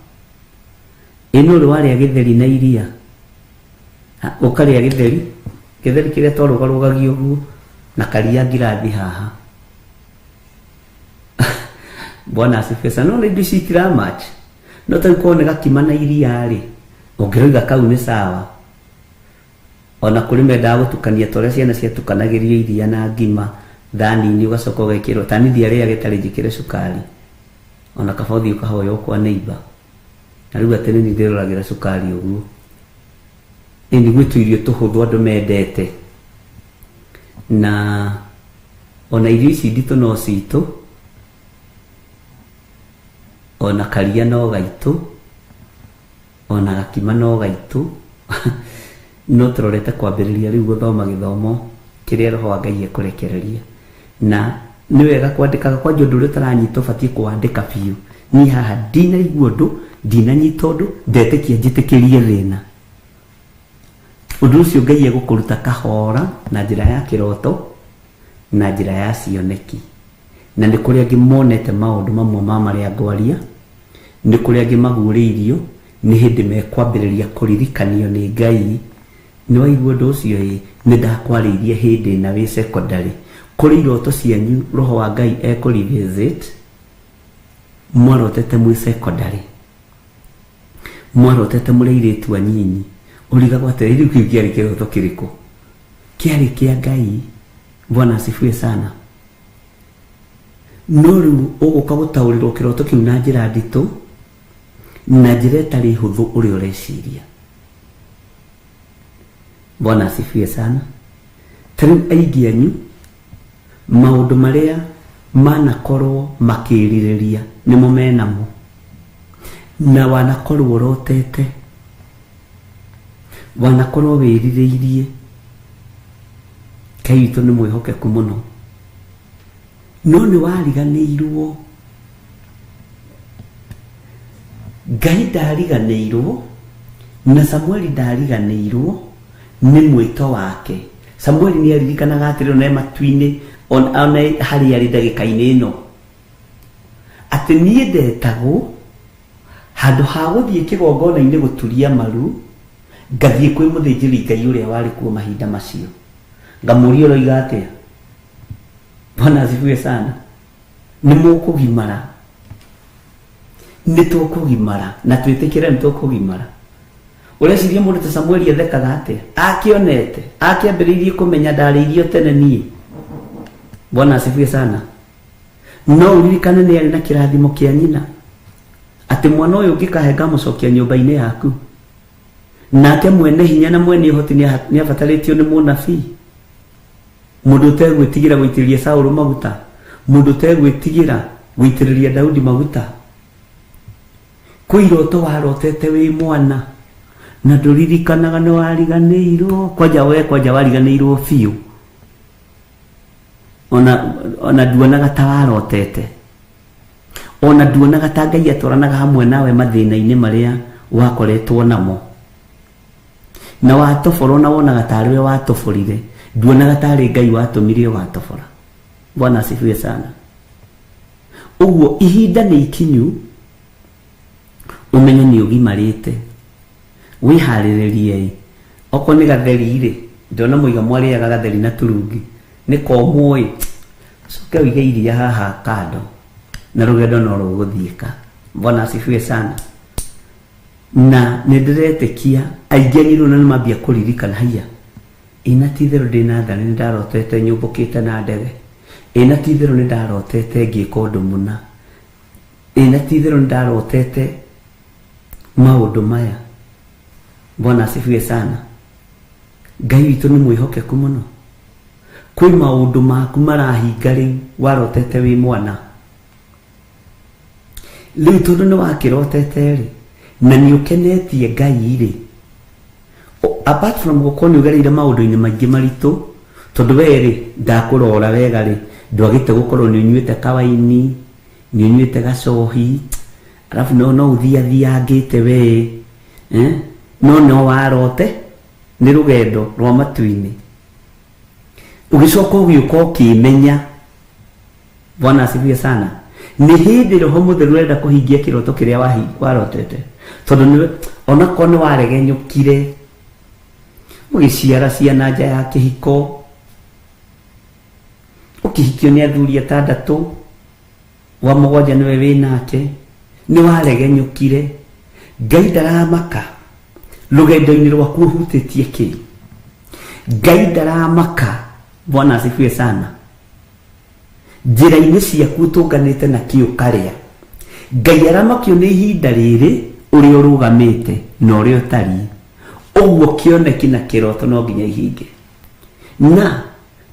Ĩno ũrĩ warĩa gĩtheri na iria, ũkarĩa gĩtheri kĩrĩa twarũgarũgagio ũguo na karia ngirathi haha. Bwana asifiwe sana. No nĩ citira match, no ta ko nĩ gakima na iria rĩ, ũngĩroiga kau nĩ sawa. Ona kũrĩ mendaga gũtukania tũrĩa ciana ciatukanagĩria iria na ngima thani-inĩ, ũgacoka ũgekĩrwo tani rĩrĩa gĩtarĩ njĩkĩre cukari, ona kabothi ũkahoywo kwa neighbor, na rĩu atĩ nĩ ndĩroragĩra cukari ũguo. Nĩ gwĩtwo irio tũhũthũ andũ mendete, na ona irio ici nditũ no citũ, ona karia no gaitũ, ona gakima no gaitũ. No tũrorete kwambĩrĩria rĩu gũthoma gĩthomo kĩrĩa Roho wa Ngai ekũrekereria, na nĩ wega kwandĩkaga kwa ũndũ ũrĩa ũtaranyita ũbatiĩ kũwandĩka biũ. Niĩ haha ndinaigua ũndũ, ndinanyita ũndũ, ndetĩkia njĩtĩkĩrie thĩna. Ũndũ ũcio Ngai egũkũruta kahora na njĩra ya kĩroto na njĩra ya cioneki. Na nĩ kũrĩ angĩ monete maũndũ mamwe ma marĩa ngwaria, nĩ kũrĩ angĩ magurĩirio, nĩ hĩndĩ mekwambĩrĩria kũririkanio nĩ Ngai. Nĩ waigua ũndũ ũcio ĩ, nĩ ndakwarĩirie hĩndĩ na wĩ secondary, kũrĩ iroto cianyu Roho wa Ngai ekũrevisit, mwarotete mwĩ secondary, mwarotete mũrĩ airĩtu anyinyi, ũrigagwo atĩrĩ rĩu kĩu kĩarĩ kĩroto kĩrĩkũ? Kĩarĩ kĩa Ngai. Bwana asifiwe sana. No rĩu ũgũka gũtaũrĩrwo kĩroto kĩu na njĩra nditũ, na njĩra ĩtarĩ hũthũ ũrĩa ũreciria. Bwana asifiwe sana. Tarĩu aingĩ anyu maũndũ marĩa manakorwo makĩrirĩria nĩmo menamo, na wanakorwo ũrotete, wanakorwo wĩrirĩirie. Ngai witũ nĩ mwĩhokeku mũno, no nĩ wariganĩirwo. Ngai ndariganĩirwo, na Samueli ndariganĩirwo nĩ mwĩto wake. Samueli nĩ aririkanaga atĩrĩ na matu-inĩ ona harĩ arĩ ndagĩka-inĩ ĩno, atĩ niĩ ndetagwo handũ ha gũthiĩ kĩgongona-inĩ gũturia maru, ngathiĩ kwĩ mũthĩnjĩri Ngai ũrĩa warĩ kuo mahinda macio, ngamũria ũroiga atĩa? Bwana asifiwe sana. Nĩ mũkũgimara, nĩ tũkũgimara, na twĩtĩkĩre nĩ tũkũgimara. Ũreciria mũndũ ta Samueli ethekaga atĩa? Akĩonete, akĩambĩrĩirie kũmenya ndarĩirio tene niĩ. Bwana asifiwe sana. No ũririkane nĩ arĩ na kĩrathimo kĩa nyina, atĩ mwana ũyũ ũngĩkahe ngamũcokia nyũmba-inĩ yaku, nake mwene hinya na mwene ũhoti nĩ abatarĩtio nĩ mũnabii, mũndũ ũtegwĩtigĩra gũitĩrĩria Saũlũ maguta, mundu tegwitigira gwitiriria Daudi maguta kuiroto warotete wi mwana na nduririkanaga no wariganirwo kwaja wariganirwo fiu ona duonaga tawarotete ona duonaga ta Ngai atwaranaga hamwe nawe mathina-ini maria wakoretwo namo na watoforo na wonaga tarwe watoforire duonaga tari Ngai watumire watofora. Bwana asifiwe sana. Uguo ihinda ni ikinyu umenye ni ugimarite wihariririe oko ni gatheri ri ndona muiga mwari aga gatheri na turungi ni komoi soke wige iria haha kando na rugendo no ruguthiika. Bwana asifiwe sana. Na nidiretekia aigeniru na mambia kuririkana haya ina tithero ndina thani ndarotete nyumbukite na ndege ina tithero ndarotete ngika undu muna ina tithero ndarotete maundu maya. Bwana asifiwe sana. Ngai witu ni mwihokeku muno kwi maundu maku marahinga riu warotete wi mwana riu tondu ni wakirotete ri na ni ukenetie Ngai ri apart from gukoni ugereire maundu-ini maingi maritu tondu we ri ndakurora wega ri ndwagite gukorwo ni unyuite kawaini ni unyuite gacohi alafu no uthiathiangite we no warote ni rugendo rwa matu-ini ugicoka ugiuka ukimenya. Bwana asifiwe sana. Ni hindi roho mutheru renda kuhingia kiroto kiria warotete tondu ni ona kone waregenyukire ugiciara ciana nja ya kihiko ukihikio ni athuri atandatu wa mugwanja niwe winake ni waregenyukire Ngai ndaramaka rugendo-ini rwaku hutitie ki Ngai ndaramaka. Bwana asifiwe sana. Njira-ini ciaku tunganite na kiu karia Ngai aramakio ni ihinda riri uri urugamite na uri utari uguo kioneki na kiroto no nginya ihinge. Na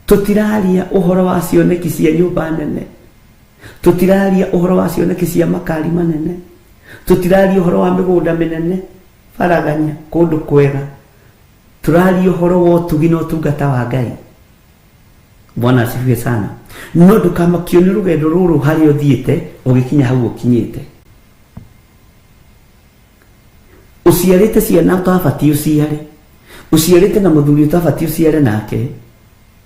tutiraria uhoro wa cioneki cia nyumba nene, tutiraria uhoro wa cioneki cia makari manene, tutiraria uhoro wa migunda minene faraganya kundu kwega, turaria uhoro wa utugi na utungata wa Ngai. Bwana asifiwe sana. No ndukamakio ni rugendo ruru hari uthiite ugikinya hau ukinyite. Uciarite ciana utabatie uciare, uciarite na muthuri utabatie uciare nake.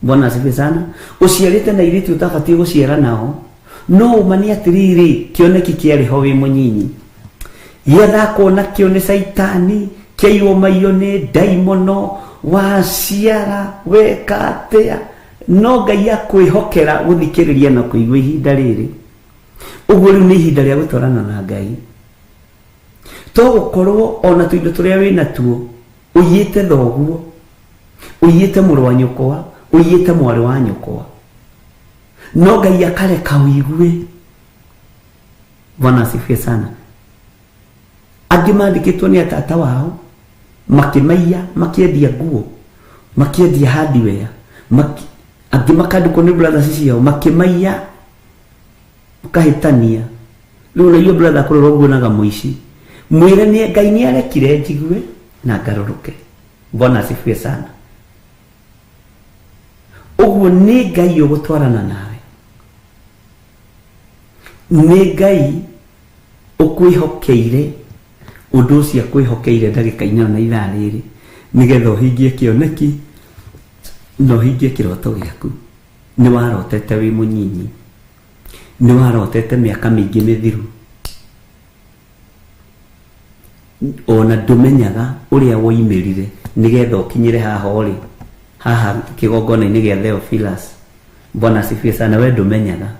Bwana asifiwe sana. Uciarite na iritu utabatie guciara nao. No umani atiriri kioneki kiari ho wi munyinyi yetha kuona kio ni saitani kiyo mayo ni daimono waciara weka atia no Ngai akwihokera guthikiriria na kuigwa ihinda riri. Uguo riu ni ihinda ria gutwarana na Ngai. To gukorwo ona tuindo turia wina tuo uyite thoguo uyite muru wa nyukwa uyite mwari wa nyukwa no Ngai akareka wigwe. Bwana asifiwe sana. Angi mandikitwo ni atata wao makimaiya makiendia nguo makiendia hardware angi makandikwo ni brothers ciao makimaiya makahitania. Riu na iyo brother kurora uguo naga muici mwire ni Ngai ni arekire njigwe na ngaruruke. Bwana asifiwe sana. Uguo ni Ngai ugutwarana nawe, ni Ngai ukwihokeire undu ucio kwihokeire ndagika-ini na ithaa riri nigetha uhingie kioneki no hingie kiroto giaku. Ni warotete wi munyinyi, ni warotete miaka mingi mithiru, ona ndumenyaga uria woimirire nigetha ukinyire haha uri haha kigongona-ini gia Theophilus. Bwana asifiwe sana. We ndumenyaga.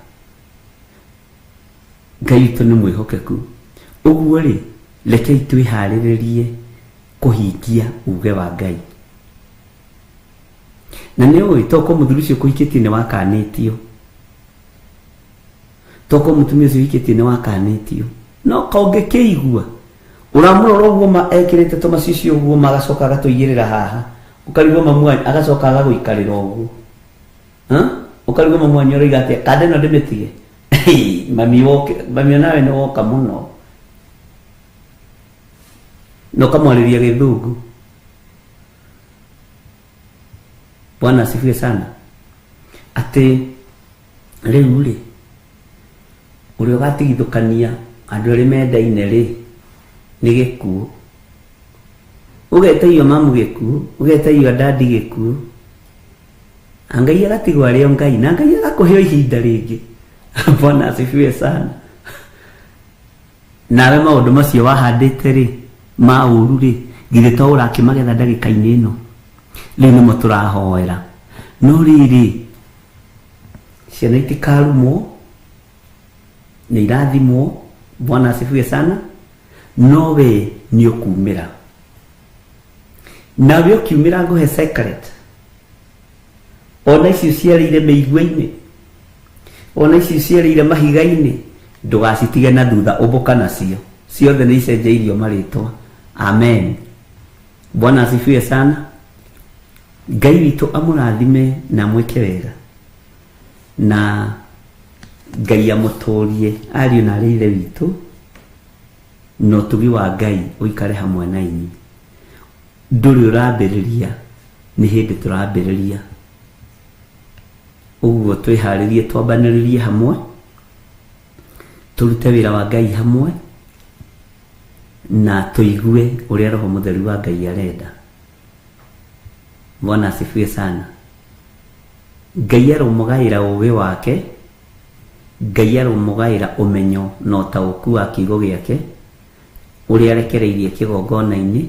Ngai witu ni mwihokeku. Uguo ri rekei twihariririe kuhingia uge wa Ngai. Na ni uwi toko muthuri ucio kuhikitie ni wakanitio, toko mutumia ucio hikitie ni wakanitio no kaunge kiigua uramurora uguo ekirite tumacicio uguo magacoka agatuigirira haha ukarigwo mamu agacoka agaguikarira uguo ukaruga mwanyo rigate kade no ndimitige mami nawe no woka muno no kamwaliria githungu. Bwana asifiwe sana. Ati riu ri uri ugatigithukania andu ri mendaine ri ni gikuo, ugeteio mamu gikuo, ugeteio dadi gikuo, angai agatigwa rio ngai na ngai agakuheo ihinda ringi. Bwana asifiwe sana. Nawe maundu macio wahandite ri mauru ri githe to urakimagetha ndagika-ini ino riu nimo turahoera no riri ciana itikarumwo ni irathimwo. Bwana asifiwe sana. Nowe ni ukumira nawe ukiumira nguhe secret ona icio ciarĩire mĩigua-inĩ, ona icio ciarĩire mahiga-inĩ, ndũgacitige na thutha, ũmbũka nacio ciothe nĩ icenjeirio marĩtwa. Amen. Bwana asifiwe sana. Ngai witũ amũrathime na mwĩke wega na Ngai amũtũrie ariũ na arĩ ithe witũ no ũtugi wa Ngai ũikare hamwe na inyuĩ. Ndũrĩ ũrambĩrĩria nĩ hĩndĩ tũrambĩrĩria, ũguo twĩharĩrie twambanĩrĩrie hamwe tũrute wĩra wa Ngai hamwe na tũigue ũrĩa Roho Mũtheru wa Ngai arenda. Bwana asifiwe sana. Ngai aromũgaĩra ũũgĩ wake, Ngai aromũgaĩra ũmenyo na ũtaũku wa kiugo gĩake ũrĩa arekereirie kĩgongona-inĩ.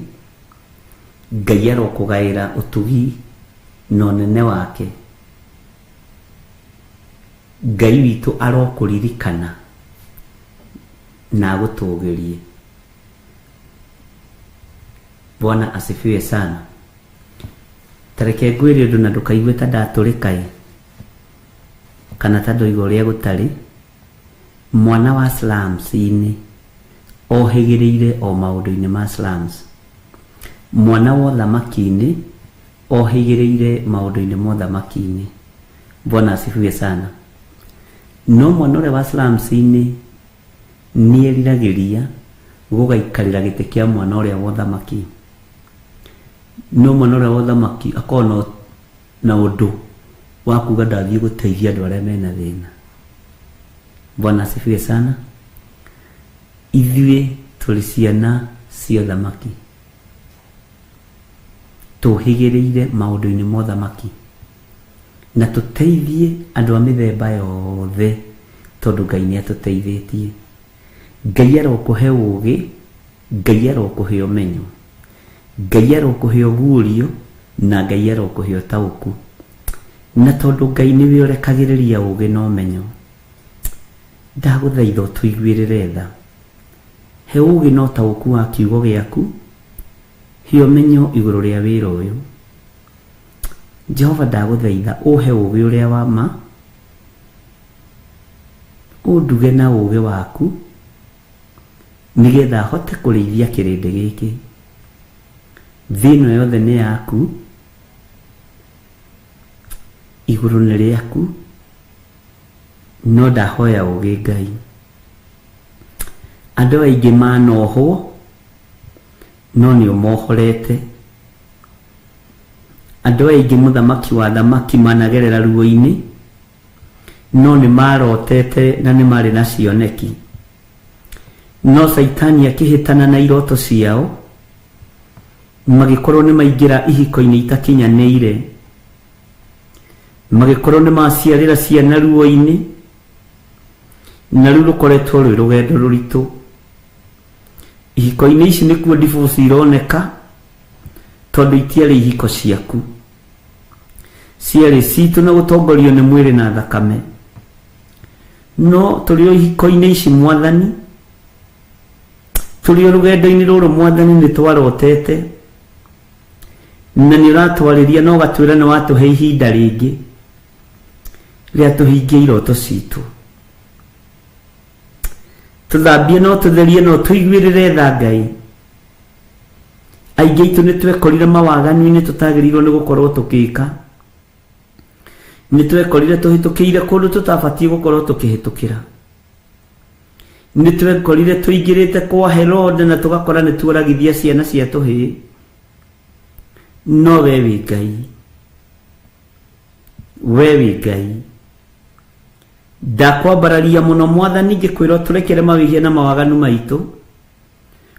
Ngai arokũgaĩra ũtugi na ũnene wake. Ngai witũ arokũririkana na agũtũũgĩrie. Bwana asifiwe sana. Tareke ngwĩre ũndũ na ndũkaigue ta ndatũrĩkaĩ kana ta ndũiga ũrĩa gũtarĩ. Mwana wa slums-inĩ ohĩgĩrĩire o maũndũ-inĩ ma slums. Mwana wa ũthamaki-inĩ ohĩgĩrĩire maũndũ-inĩ ma ũthamaki-inĩ. Bwana asifiwe sana. No mwana ũrĩa wa slums-inĩ nĩeriragĩria gũgaikarĩra gĩtĩ kĩa mwana ũrĩa wa ũthamaki. No mwana ũrĩa wa ũthamaki akorwo na ũndũ wa kuga ndathiĩ gũteithia andũ arĩa mena thĩna. Bwana asifiwe sana. Ithuĩ tũrĩ ciana cia ũthamaki, tũhĩgĩrĩire maũndũ-inĩ ma ũthamaki na tũteithie andũ a mĩthemba yothe tondũ Ngai nĩatũteithĩtie. Ngai arokũhe ũũgĩ, Ngai arokũhe ũmenyo, Ngai arokũhe ũguũrio na Ngai arokũhe ũtaũku. Na tondũ Ngai nĩwe ũrekagĩrĩria ũũgĩ na ũmenyo, ndagũthaitha ũtũiguĩrĩre tha. He ũũgĩ na ũtaũku wa kiugo gĩaku, he ũmenyo igũrũ rĩa wĩra ũyũ. Jehova ndagũthaitha ũhe ũũgĩ ũrĩa wa ma, ũnduge na ũũgĩ waku nĩgetha hote kũrĩithia kĩrĩndĩ gĩkĩ. Thĩno yothe nĩ yaku, igũrũ nĩ rĩaku, no ndahoya ũũgĩ Ngai. Andũ aingĩ manohwo no nĩ ũmohorete. Andũ aingĩ mũthamaki wa thamaki managerera ruo-inĩ no nĩ marotete na nĩ marĩ na cioneki. No Saitani akĩhĩtana na iroto ciao magĩkorwo nĩ maingĩra ihiko-inĩ itakinyanĩire, magĩkorwo nĩ maciarĩra ciana ruo-inĩ, na rĩu rũkoretwo rwĩ rũgendo rũritũ. Ihiko-inĩ ici nĩkuo divorce ironeka tondũ itiarĩ ihiko ciaku, ciarĩ citũ na gũtongorio nĩ mwĩrĩ na thakame. No tũrĩ o ihiko-inĩ ici Mwathani, tũrĩ o rũgendo-inĩ rũrũ Mwathani nĩ twarotete na nĩ ũratwarĩria na ũgatwĩra nĩ watũhe ihinda rĩngĩ rĩa tũhingie iroto citũ. Tũthambie no tũtherie no tũiguĩrĩre tha Ngai. Aingĩ aitũ nĩ twekorire mawaganu-inĩ tũtagĩrĩirwo nĩ gũkorwo tũgĩka. nitwekorire tuhitukiire kundu tutabatie gukorwo tukihitukira nitwekorire tuingirite kwa Herode na tugakora nituoragithia ciana cia tuhi no we Ngai ndakwambararia muno Mwathani ngikwira turekere mawihia na mawaganu maitu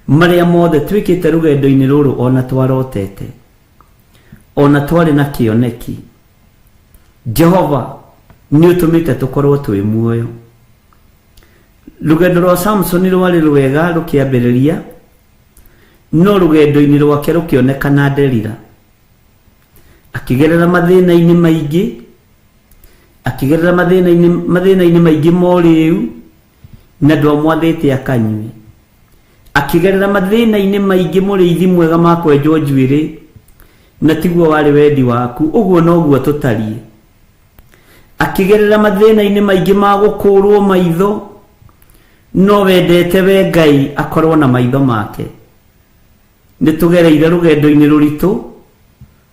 maria mothe twikite rugendo-ini ruru ona twarotete ona twari na kioneki Jehova ni utumite tukorwo twi muoyo rugendo rwa Samson rwari rwega rukiambiriria no rugendo-ini rwake rukionekana Delila akigerera mathina-ini maingi akigerera mathina-ini maingi moriu na ndwamwathite akanywe akigerera mathina-ini maingi muriithi mwega makwenjwo njuiri na tiguo wari wendi waku uguo noguo tutarie akigerera mathina-ini maingi magukurwo maitho no wendete we Ngai akorwo na maitho make nitugereire rugendo-ini ruritu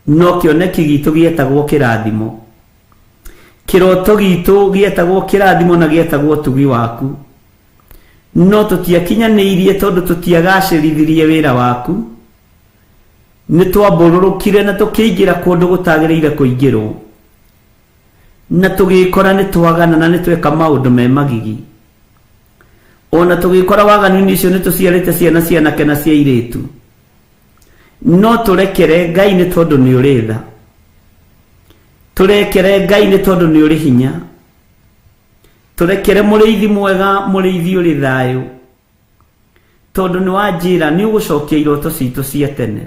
no kioneki gitu gietagwo kirathimo kiroto gitu gietagwo kirathimo na gietagwo tugi waku no tutiakinyaniirie tondu tutiagacirithirie wira waku nitwambururukire na tukiingira kundu gutagireire kuingirwo na tugikora nitwagana na nitweka maundu me magigi ona tugikora waganu-ini icio nituciarite ciana cianake na cia iritu no turekere Ngai ni tondu ni uri tha turekere Ngai ni tondu ni uri hinya turekere muriithi mwega muriithi uri thayo tondu ni wanjira ni ugucokia iroto citu cia tene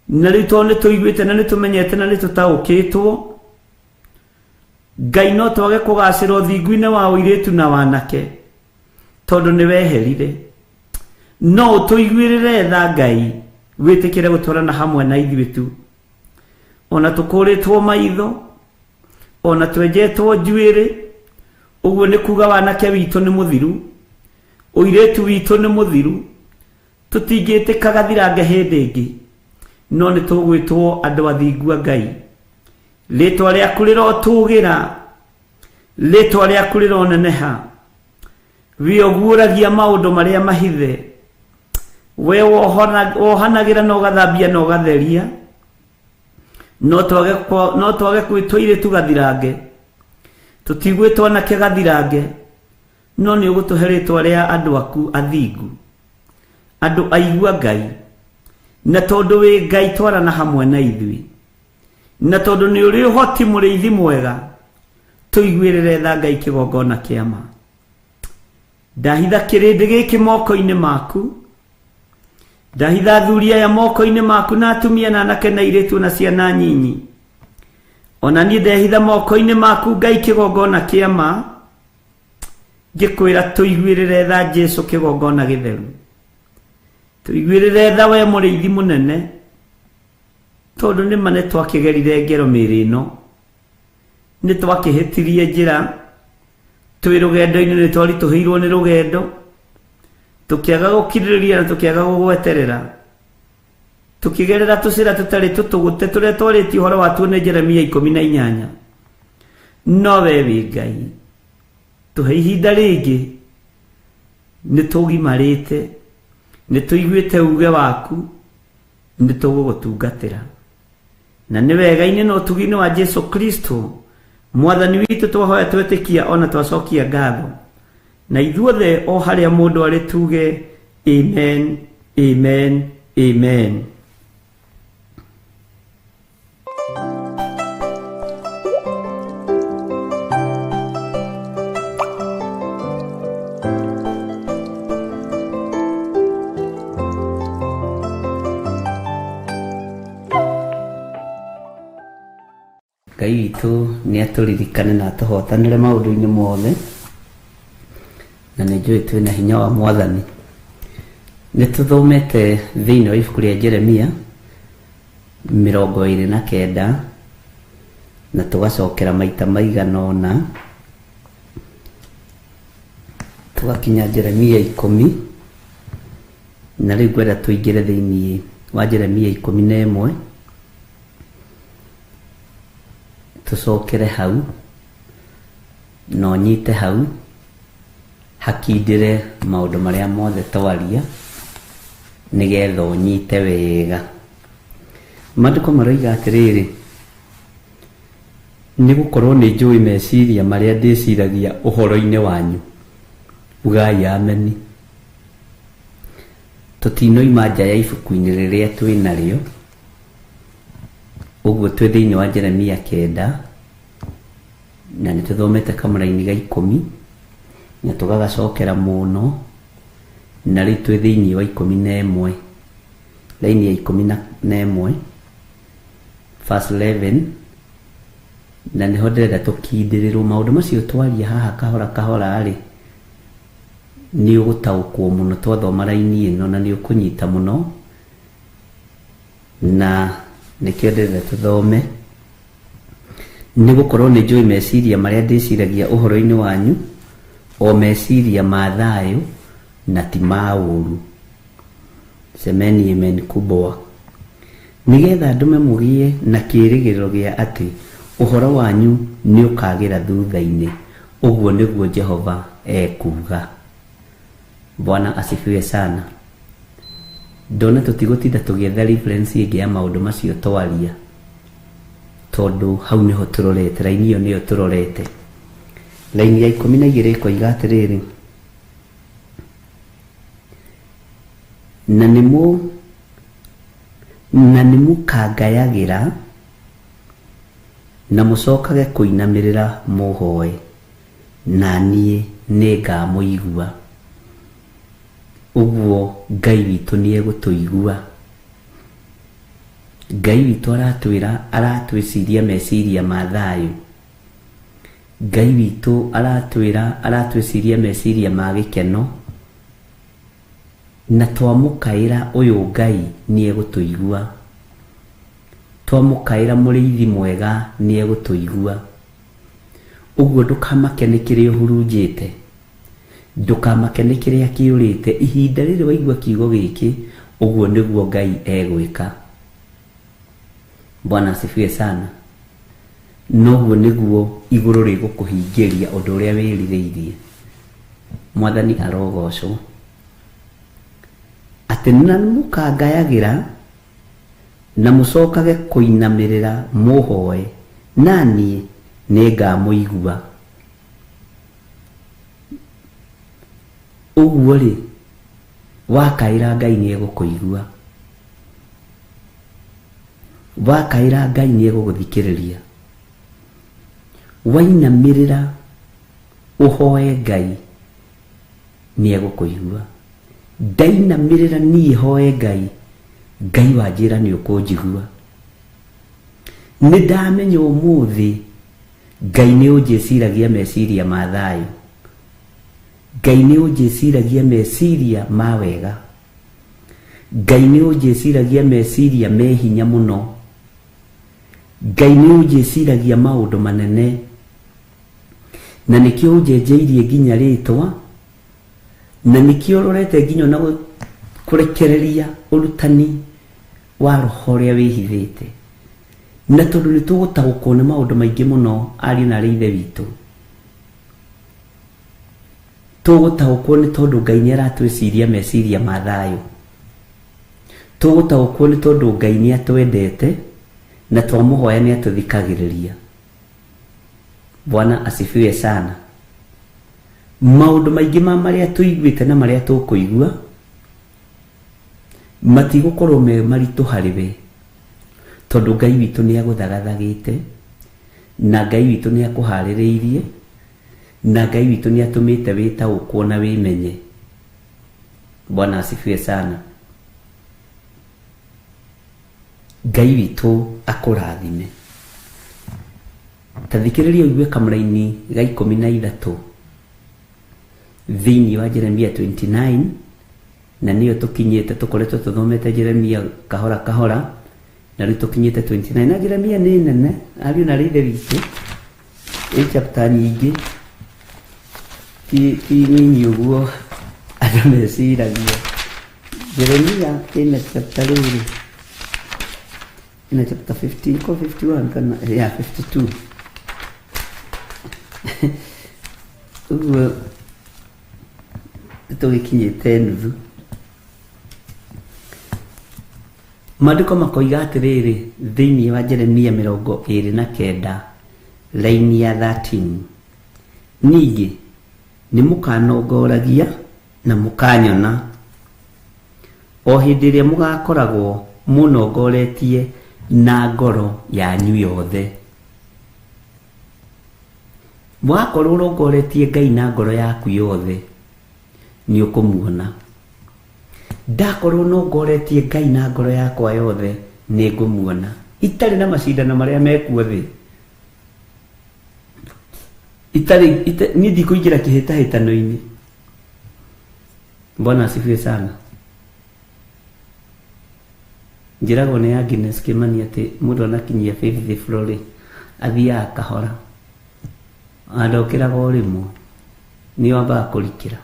na riu tondu ni tuiguite na ni tumenyete na ni tutaukitwo Ngai no twage kugacira uthingu-ini wa uiritu na wanake tondu ni weherire no tuiguirire tha Ngai witikire gutwarana hamwe na ithuitu ona tukuritwo maitho ona twenjetwo njuiri uguo ni kuga wanake witu ni muthiru uiritu witu ni muthiru tutingitika gathirange hindi ingi no ni tugwitwo andu athingua Ngai ritwa riaku rirotugira ritwa riaku rironeneha we oguragia maundu maria mahithe we wohanagira no gathambia no gatheria no twage kwitwo iritu gathirange tutigwitwo nake gathirange no ni ugutuhe ritwa ria andu aku athingu andu aigua Ngai na tondu wi Ngai twarana hamwe na ithui na tondu ni uri uhoti muriithi mwega tuiguirire tha Ngai kigongona kiama ndahitha kirindi giki moko-ini maku ndahitha thuria ya moko-ini maku na atumia na anake na iritu na ciana nyinyi ona ni ndehitha moko-ini maku Ngai kigongona kiama ngikwira tuiguirire tha Jesu kigongona githeru tuiguirire tha we muriithi munene tondu ni mane twakigerire ngero miri ino ni twakihitirie njira twi rugendo-ini ni twari tuhirwo ni rugendo tukiaga gukiririria na tukiaga gugweterera tukigerera tucira tutari tutugute turia twariti uhoro watu ni Jeremia 18 no we Ngai tuhe ihinda ringi ni tugimarite ni tuiguite uge waku ni tugugutungatira na ni wega-ini no tugi-ini wa Jesu Kristo Mwathani witu twahoya twetikia ona twacokia ngatho na ithuothe o haria mundu ari tuge amen amen amen. Ngai witu ni aturirikane na atuhotanire maundu-ini mothe na ni njui twina hinya wa Mwathani ni tuthomete thiini wa ibuku ria Jeremia 29 na tugacokera maita maigana ona tugakinya Jeremia 10 na riu ngwenda tuingire thiini wa Jeremia 11 tucokere hau no nyite hau hakindire maundu maria mothe twaria nigetha unyite wega. Maandiko maroiga atiriri, ni gukorwo ni njui meciria maria ndiciragia uhoro-ini wanyu. Ugai ameni. Tutinoima nja ya ibuku-ini riria twinario, uguo twi thiini wa Jeremia 9 na ni tuthomete kamũra-ini ga 10 na tugagacokera muno, na riu twi thiini wa 11 laini ya 11 verse 11, na niho ndirenda tukindirirwo maundu macio twaria haha kahora kahora ri ni ugutaukwo muno twathoma laini ino na ni ukunyita muno, na nikio ndirenda tuthome. Ni gukorwo ni njui meciria maria ndiciragia uhoro-ini wanyu, o meciria ma thayu na ti ma ũũru. Semeni amen kubwa. Nigetha ndume mugie na kĩrĩgĩrĩro gĩa atĩ uhoro wanyu ni ukagira thutha-ini. Uguo niguo Jehova ekuga. Bwana asifiwe sana. Ndona tutigotinda tugietha reference ingi ya maundu macio twaria, tondu hau niho turorete, laini iyo niyo turorete. Laini ya 12 koiga atiriri, na nimukagayagira na mucokage kuinamirira muhoe, na nie ningamuigua. Uguo Ngai witu ni egutuigua. Ngai witu aratwiciria meciria ma thayu. Ngai witu aratwiciria meciria ma gikeno, na twamukaira uyu Ngai ni egutuigua. Twamukaira muriithi mwega ni egutuigua. Uguo ndukamake nikiri uhurunjite, ndukamake nikiri akiurite. Ihinda riri waigua kiugo giki, uguo niguo Ngai egwika. Bwana asifiwe sana. Noguo niguo iguru rigukuhingiria undu uria wiririirie. Mwathani arogocwo. Ati na mukagayagira na mucokage kuinamirira muhoe, na nie ningamuigua. Uguo ri wakaira Ngai ni egukuigua. Wakaira Ngai ni eguguthikiriria. Wainamirira uhoe Ngai ni egukuigua. Ndainamirira ni hoe Ngai, Ngai wanjira ni ukunjigua. Ni ndamenya umuthi Ngai ni unjiciragia meciria ma thayu. Ngai ni unjiciragia meciria ma wega. Ngai ni unjiciragia meciria me hinya muno. Ngai ni unjiciragia maundu manene, na nikio unjenjeirie nginya ritwa, na nikio rorete nginya na kurekereria urutani wa roho uria wihithite. Na tondu ni tugutaguko ni maundu maingi muno ari na rithe witu, tugutaguko ni tondu Ngai ni aratwiciria meciria ma thayu. Tugutaguko ni tondu Ngai ni atwendete na twamuhoya ni atuthikagiriria. Bwana asifiwe sana. Maundu maingi ma maria tuiguite na maria tukuigua matigukorwo me maritu hariwe, tondu Ngai witu ni aguthagathagite, na Ngai witu ni akuhaririirie, na Ngai witu ni atumite witaukwo na wimenye. Bwana asifiwe sana. Ngai witu akurathime. Tathikiriria uigue kamũra-ini ga 13 thiini wa Jeremia 29, na niyo tukinyite tukoretwo tuthomete Jeremia kahora kahora, na riu tukinyite 29. Na Jeremia ni nene ari na rithe witu chapter nyingi ti nyinyi uguo andu meciragia. Jeremia ina chapter riri ina chapter 50 ko 51 kana ya 52 tugikinyite nuthu. Maandiko makoiga atiriri thiini wa Jeremia 29 laini ya 13, ningi ni mukanongoragia na mukanyona o hindi iria mugakoragwo munongoretie na ngoro yanyu yothe. Mwakorwo urongoretie Ngai na ngoro yaku yothe ni ukumuona. Ndakorwo nongoretie Ngai na ngoro yakwa yothe ni ngumuona. Itari na macindano maria mekuo thi. Ni ndikuingira kihitahitano-ini. Bwana asifiwe sana. Njiragwo ni Agnes Kimani ati mundu anakinyia 50th floor athia akahora. Andokiraga rimwe ni wamba kurikira.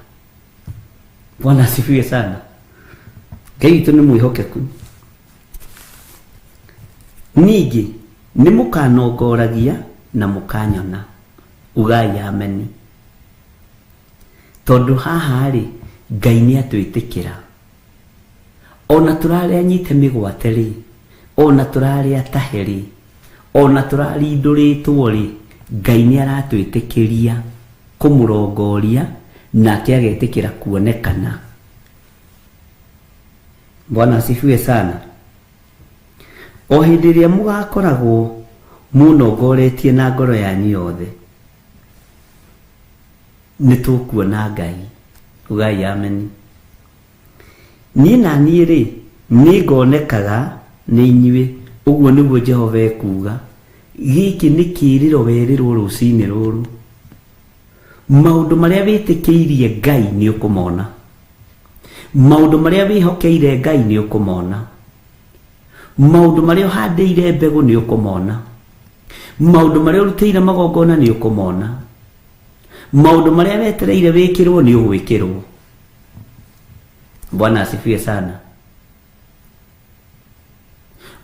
Bwana asifiwe sana. Ngai itu ni mwihokeku. Ningi ni mukanongoragia na mukanyona. Ugai ameni. Tondu haha ri Ngai ni atwitikira. Ona turare anyite migwate ri, ona turare ataheri, ona turari nduritwo ri, Ngai ni aratwitikiria kumurongoria nake agetikira kuonekana. Bwana asifiwe sana. O hindi iria mugakoragwo munongoretie na ngoro yanyu yothe nitukuona Ngai. Ugai ameni. Ni na ni ri ni ngonekaga ni inyue. Uguo niguo Jehova ekuga. Giki ni kiriro werirwo rucini ruru. Maundu maria witikiirie Ngai ni ukumona. Maundu maria wihokeire Ngai ni ukumona. Maundu maria uhandiire mbegu ni ukumona. Maundu maria urutire magongona ni ukumona. Maundu maria wetereire wikirwo ni ugwikirwo. Bwana asifiwe sana.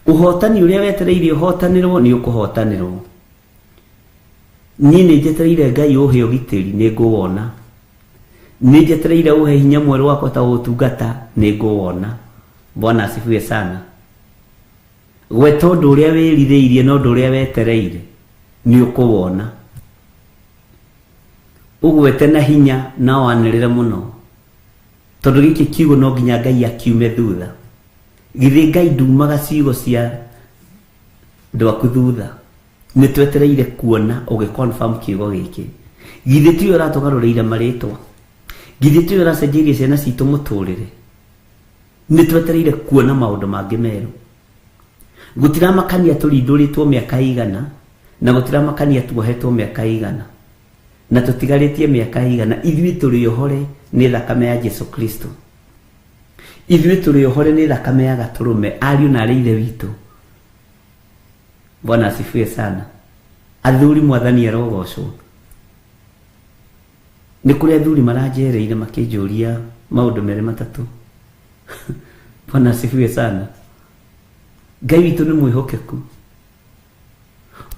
Uhotani uria wetereire uhotanirwo ni ukuhotanirwo. Ni njetereire Ngai uhe ugitiri ni nguwona. Ni njetereire uhe hinya mweru wakwa ta utungata ni nguwona. Bwana asifiwe sana. Gwe tondu uria wiritheirie no ndu uria wetereire ni ukuwona. Ugwete na hinya na wanirire muno. Tondu giki kiugo no nginya Ngai akiume thutha. Githi Ngai ndumaga ciugo cia ndwaku thutha. Ni twetereire kuona ugiconfirm kiugo giki. Githi tu uratugarureire maritwa. Githi tu uracenjirie ciana citu muturire. Ni twetereire kuona maundu mangi meru. Gutiramakania turinduritwo miaka igana na gutiramakania tuohetwo miaka igana. Na tutigaritie miaka igana. Ithui turi ohore ni thakame ya Yesu Kristo. Ithui turi ohore ni thakame ya gaturume ariu na reithe witu. Bwana asifiwe sana. Athuri mwathani arogocwo. Ni kuri athuri marajereire makinjuria maundu mere matatu. Bwana asifiwe sana. Ngai witu ni mwihokeku.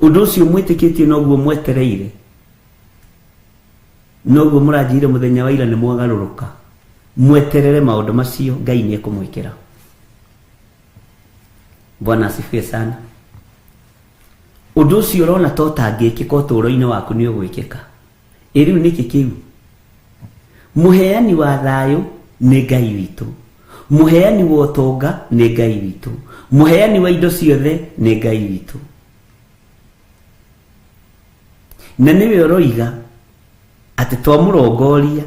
Undu ucio mwitikitie noguo mwetereire. Noguo murajire muthenya wa ira ni mwagaruruka. Mweterere maundu macio Ngai ni ekumwikira. Bwana asifiwe sana. Undu ucio urona totangikika uturo-ini waku ni ugwikika. Iriu niki kiu. Muheani wa thayu ni Ngai witu. Muheani wa utonga ni Ngai witu. Muheani wa indo ciothe ni Ngai witu. Na niwe uroiga ati twamurongoria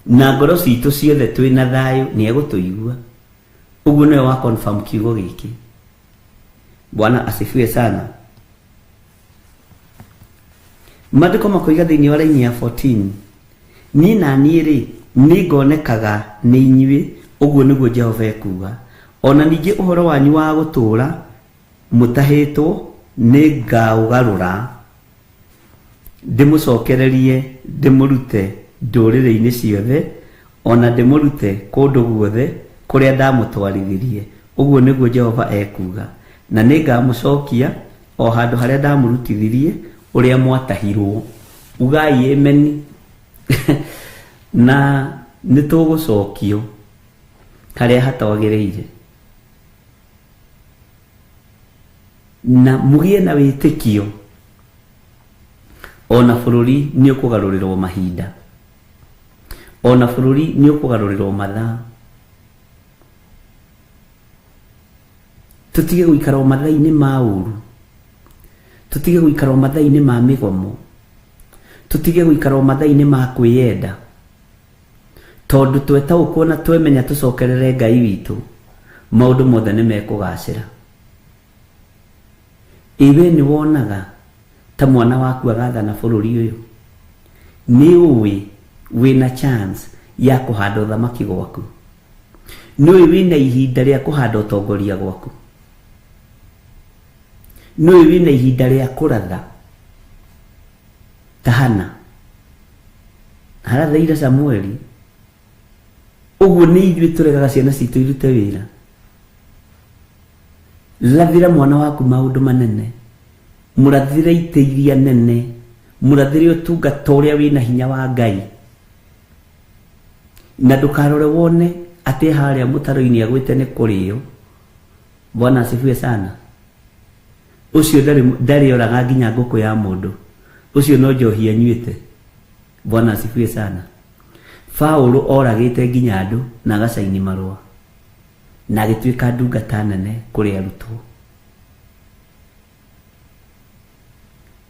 na ngoro citu ciothe twina thayu ni egutuigua. Uguo niwe wa confirm kiugo giki. Bwana asifiwe sana. Maandiko makoiga thiini wa laini ya 14, ni na ni ri ni ngonekaga ni inyue. Uguo niguo Jehova ekuga. Ona ningi uhoro wanyu wa gutura mutahitwo ni ngaugarura ndimucokererie ndimurute ndurire-ini ciothe ona ndimurute kundu guothe kuria ndamutwarithirie. Uguo niguo Jehova ekuga. Na ningamucokia o handu haria ndamurutithirie uria mwatahirwo. Ugai ameni na nitugũcokio harĩa hatagĩrĩire, na mũgĩe na wĩtĩkio. Ona bũrũri nĩ ũkũgarũrĩrwo mahinda, ona bũrũri nĩ ũkũgarũrĩrwo mathaa. Tũtige gũikara mathaa-inĩ ma ũru, tũtige gũikara mathaa-inĩ ma mĩgomo, tũtige gũikara mathaa-inĩ ma kwĩyenda, tondũ twetaũkwo na twemenya tũcokerere Ngai witũ, maũndũ mothe nĩ mekũgacĩra. Iwe nĩ wonaga ta mwana waku agathana bũrũri ũyũ, nĩ ũĩ wĩna chance ya kũhanda ũthamaki gwaku, nĩ ũĩ wĩna ihinda rĩa kũhanda ũtongoria gwaku, nĩ ũĩ wĩna ihinda rĩa kũratha ta Hana harathaire Samueli. Ũguo nĩ ithuĩ tũregaga ciana citũ irute wĩra. Rathira mwana waku maũndũ manene, mũrathire ite iria nene, mũrathire ũtungata ũrĩa wĩna hinya wa Ngai, na ndũkarore wone atĩ harĩa mũtaro-inĩ agwĩte nĩ kũrĩo. Bwana asifiwe sana. Ũcio ndarĩ oraga nginya ngũkũ ya mũndũ, ũcio no njohi anyuĩte. Bwana asifiwe sana. Paulo oragĩte nginya andũ na agacaini marũa, na agĩtuĩka ndungata nene kũrĩ arutwo.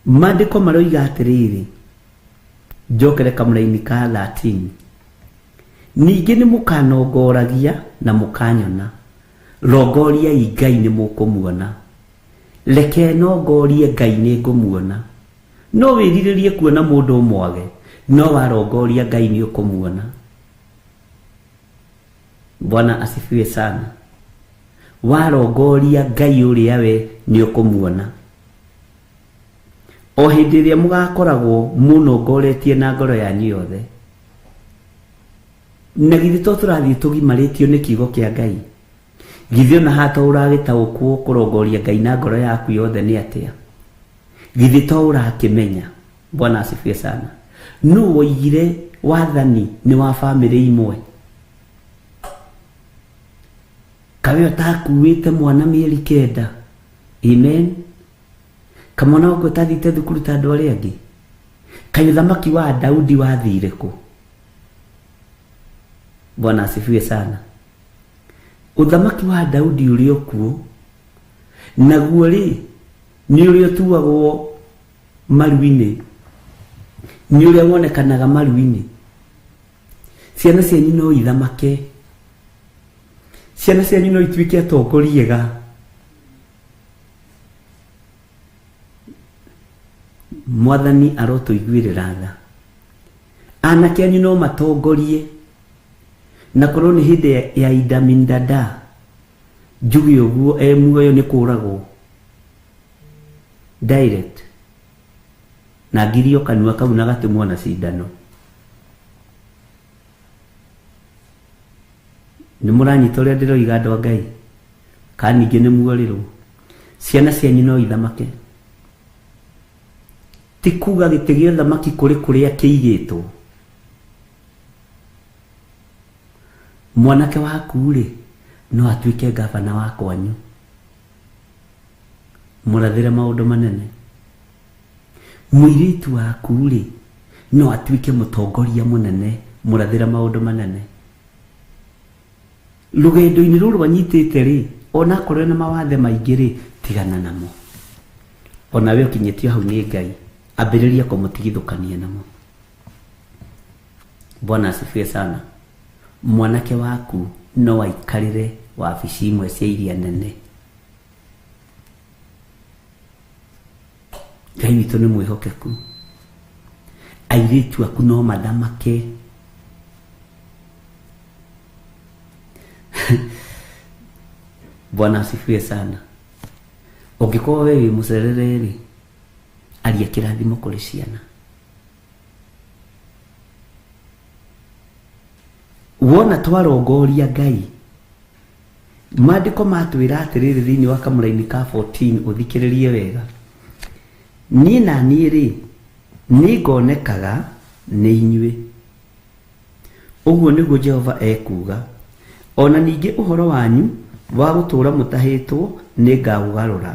Maandĩko maroiga atĩrĩrĩ, njokere kamũra-inĩ ka 13, ningĩ nĩ mũkanongoragia na mũkanyona, rongoriai Ngai nĩ mũkũmuona. Reke nongorie Ngai nĩ ngũmuona. No wĩrirĩrie kuona mũndũ mwage, no warongoria Ngai nĩ ũkũmuona. Bwana asifiwe sana. Warongoria Ngai ũrĩa we nĩ ũkũmuona. O hĩndĩ ĩrĩa mũgakoragwo mũnongoretie na ngoro yanyu yothe, na githĩ to tũrathiĩ tũgimarĩtio nĩ kiugo kĩa Ngai? Githĩ ona hata ũragĩtaũkwo kũrongoria Ngai na ngoro yaku yothe nĩ atĩa? Githĩ to ũrakĩmenya? Bwana asifiwe sana. Nũ woigire wathani nĩ wa bamĩrĩ imwe? Kawe ũtakuĩte mwana mĩeri 9. Amen. Kamwana wako ũtathite thukuru ta andũ arĩa angĩ? Kaĩ ũthamaki wa Daudi wathire kũ? Bwana asifiwe sana. Ũthamaki wa Daudi ũrĩ okuo, naguo rĩ nĩ ũrĩa ũtuagwo maru-inĩ, nĩ ũrĩa wonekanaga maru-inĩ. Ciana cianyu no ithamake, ciana cianyu no ituĩke atongoriega. Mwathani arotũiguĩrĩra tha. Anake anyu no matongorie, na korwo nĩ hĩndĩ ya Idi Amin Dada, njuge ũguo muoyo nĩ kũragwo direct, na ngirio kanua kau na gatimwo na cindano. Nĩ mũranyita ũrĩa ndĩroiga andũ a Ngai? Ka ningĩ nĩ muorĩrwo? Ciana cianyu no ithamake. Ti kuga gĩtĩ gĩa ũthamaki kũrĩa kĩigĩtwo. Mwanake waku rĩ no atuĩke gavana wa kwanyu, mũrathĩre maũndũ manene. Mũirĩtu waku rĩ no atuĩke mũtongoria mũnene, mũrathĩre maũndũ manene. Rũgendo-inĩ rũrũ wanyitĩte rĩ, ona korwo na mawathe maingĩ rĩ, tigana namo. Ona we ũkinyĩtio hau nĩ Ngai, ambĩrĩria kũmũtigithũkania namo. Bwana asifiwe sana. Mwanake waku no aikarĩre wabici imwe cia iria nene. Ngai witũ nĩ mwĩhokeku. Airĩtu aku no mathamake. Bwana asifiwe sana. Ũngĩkorwo we wĩ mũcerere rĩ, aria kĩrathimo kũrĩ ciana. Wona twarongoria Ngai, maandĩko matwĩra atĩrĩrĩ thĩinĩ wa kamũra-inĩ ka 14, ũthikĩrĩrie wega. Niĩ na niĩ rĩ nĩ ngonekaga nĩ inyuĩ. Ũguo nĩguo Jehova ekuga. Ona ningĩ ũhoro wanyu wa gũtũũra mũtahĩtwo nĩ ngaũgarũra,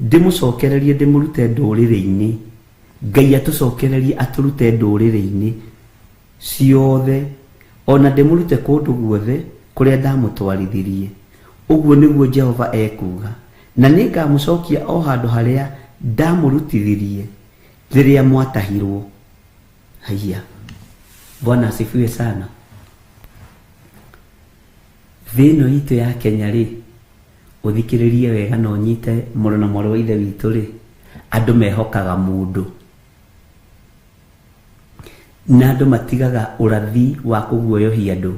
ndĩmũcokererie ndĩmũrute ndũrĩrĩ-inĩ. Ngai atũcokererie atũrute ndũrĩrĩ-inĩ ciothe, ona ndĩmũrute kũndũ guothe kũrĩa ndamũtwarithirie. Ũguo nĩguo Jehova ekuga. Na nĩngamũcokia o handũ harĩa ndamũrutithirie rĩrĩa mwatahirwo. Haya, Bwana asifiwe sana. Thĩ ĩno itũ ya Kenya rĩ, ũthikĩrĩrie wega na ũnyite mũrũ na mwarĩ wa ithe witũ rĩ, andũ mehokaga mũndũ, na andũ matigaga ũrathi wa kũguoyohia andũ.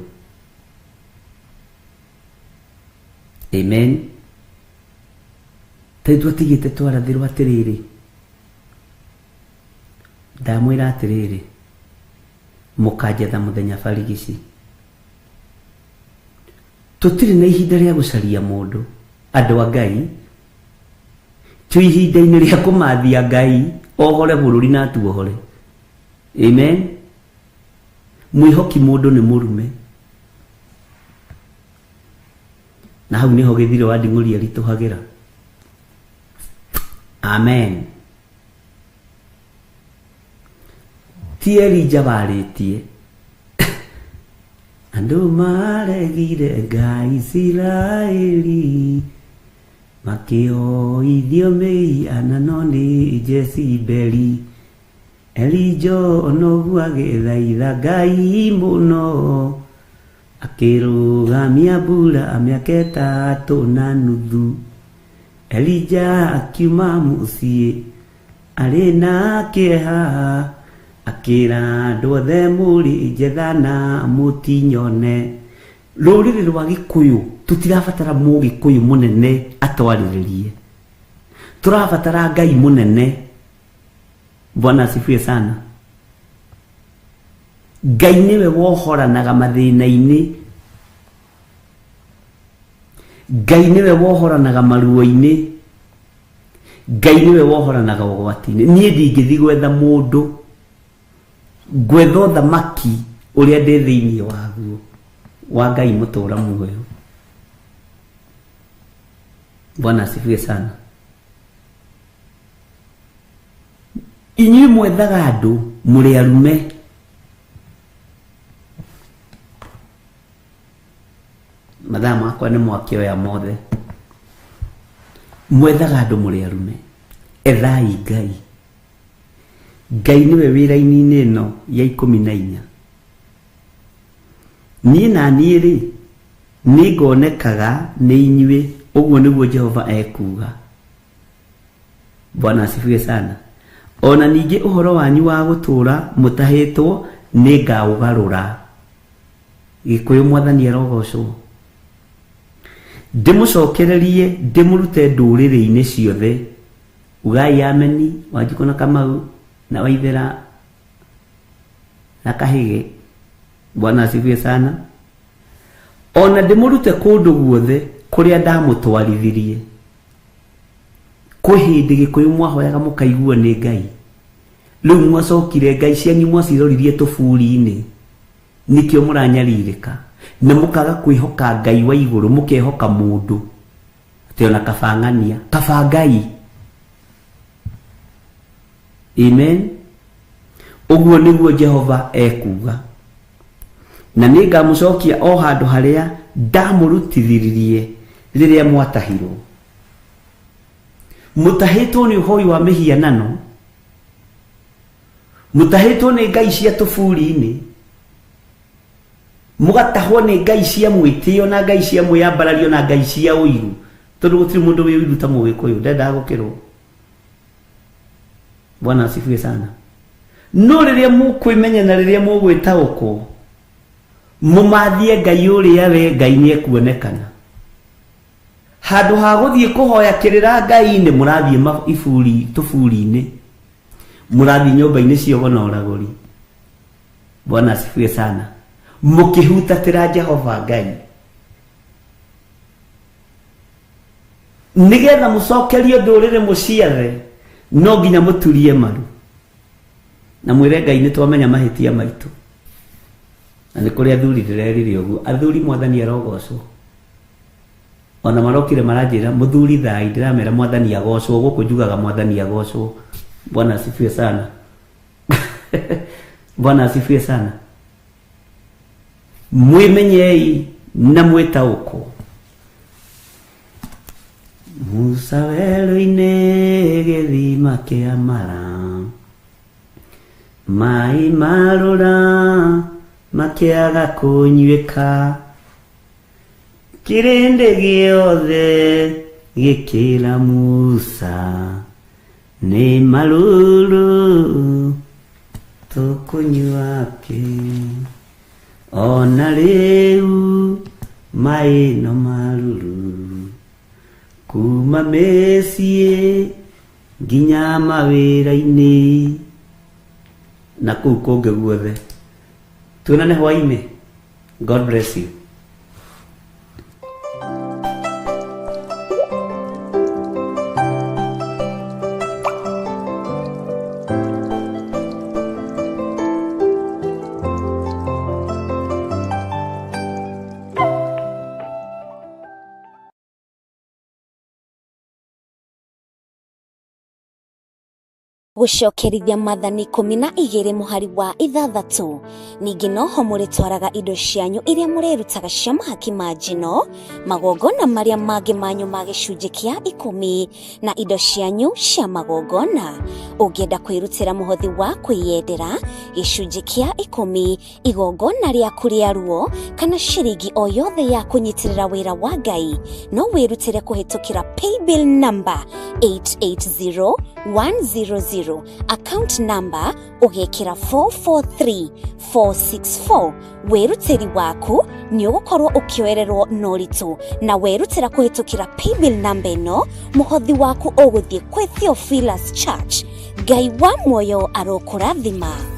Amen. Taitu atigĩte twarathirwo atĩrĩrĩ, ndamwĩra atĩrĩrĩ, mũkanjetha mũthenya barigici. Tũtirĩ na ihinda rĩa gũcaria mũndũ, andũ a Ngai. Tũ ihinda-inĩ rĩa kũmathia Ngai ohore bũrũri na tuohore. Amen. Mwĩhoki mũndũ nĩ mũrume. Na hau nĩho gĩthiro wa nding'ũria ritũhagĩra. Amen. Ti Elija barĩtie. Andũ maregire Ngai Isiraeli, makĩoithio mĩhianano nĩ Jezebeli. Elija noguo agĩthaitha Ngai mũno, akĩrũgamia mbura mĩaka 3.5. Elija akiuma mũciĩ arĩ na kĩeha, akĩra andũ othe mũrĩ njetha na mũtinyone. Rũrĩrĩ rwa Gĩkũyũ tũtirabatara Mũgĩkũyũ mũnene atwarĩrĩrie, tũrabatara Ngai mũnene. Bwana asifiwe sana. Ngai nĩwe wohoranaga mathĩna-inĩ, Ngai nĩwe wohoranaga maruo-inĩ, Ngai nĩwe wohoranaga ũgwati-inĩ. Niĩ ndingĩthiĩ gwetha mũndũ, gwetha ũthamaki ũrĩa ndĩ thĩinĩ waguo wa Ngai mũtũũra muoyo. Bwana asifiwe sana. Inyuĩ mwethaga andũ mũrĩ arume, mathaa makwa nĩ mwakĩoya mothe. Mwethaga andũ mũrĩ arume, ethai Ngai. Ngai nĩwe wĩra-inĩ ĩno ya 14. Niĩ na niĩ rĩ, nĩngonekaga nĩ inyuĩ. Ũguo nĩguo Jehova ekuga. Bwana asifiwe sana. Ona ningĩ ũhoro wanyu wa gũtũũra mũtahĩtwo nĩ ngaũgarũra. Gĩkũyũ Mwathani arogocwo. Ndĩmũcokererie ndĩmũrute ndũrĩrĩ-inĩ ciothe. Ugai ameni. Wanjikũ na Kamau na Waithera na Kahĩge. Bwana asifiwe sana. Ona ndĩmũrute kũndũ guothe kũrĩa ndamũtwarithirie. Kwĩ hĩndĩ Gĩkũyũ mwahoyaga mũkaiguo nĩ Ngai, rĩu mwacokire Ngai cianyu mwaciroririe tũburi-inĩ, nĩkĩo mũranyarirĩka na mũkaga kwĩhoka Ngai wa igũrũ, mũkehoka mũndũ atĩ ona kabang'ania kaba Ngai. Amen. Ũguo nĩguo Jehova ekuga. Na nĩngamũcokia o handũ harĩa ndamũrutithirie rĩrĩa mwatahirwo. Mũtahĩtwo nĩ ũhoi wa mĩhianano, mũtahĩtwo nĩ ngai cia tũburi-inĩ, mũgatahwo nĩ ngai cia mwĩtĩo na ngai cia mwĩyambarario na ngai cia ũiru, tondũ gũtirĩ mũndũ wĩ ũiru ta Mũgĩkũyũ, ndendaga gũkĩrwo. Bwana asifiwe sana. No rĩrĩa mũkwĩmenya na rĩrĩa mũgwĩtaũkwo, mũmathie Ngai ũrĩa we Ngai nĩekuonekana. Handũ ha gũthiĩ kũhoya kĩrĩra Ngai nĩ mũrathiĩ iburi tũburi-inĩ, mũrathiĩ nyũmba-inĩ cia ũgona. Bwana asifiwe sana. Mũkĩhutatĩra Jehova Ngai nĩgetha mũcokerio ndũrĩrĩ mũciathe, no nginya mũturie maru. na mwire Ngai ni twamenya mahitia maitu na ni kuri athuri ndirerire uguo athuri mwathani arogocwo ona marokire maranjira muthuri thai ndiramera mwathani agocwo guku njugaga mwathani agocwo. Bwana asifiwe sana. Bwana asifiwe sana. Mwimenyei na mwetauko Musa werũ-inĩ gĩthima kĩa mara maĩ marũra makĩaga kũnyuĩka kĩrĩndĩ gĩothe gĩkĩra Musa nĩ marũrũ tũkũnyua kĩ ona rĩu maĩ no marũrũ kuma mĩciĩ nginya mawĩra-inĩ na kũu kũngĩ guothe. Tuonane hwaĩ-inĩ. God bless you. Gucokerithia mathani 12 muhari wa 6 ningi noho muritwaraga indo cianyu iria murirutaga cia mahaki ma njino magongona maria mangi manyu ma gicunji kia 10 na indo cianyu cia magongona. Ungienda kwirutira muhothi wa kwiyendera gicunji kia 10 igongona riaku ria ruo kana ciringi o yothe ya kunyitirira wira wa Ngai no wirutire kuhitukira paybill number 880100 account number ugekira 443464. Werutiri waku ni ugukorwo ukioererwo noritu na werutira kuhitukira paybill number no muhothi waku uguthie kwi Theophilus Church. Ngai wa moyo arokurathima.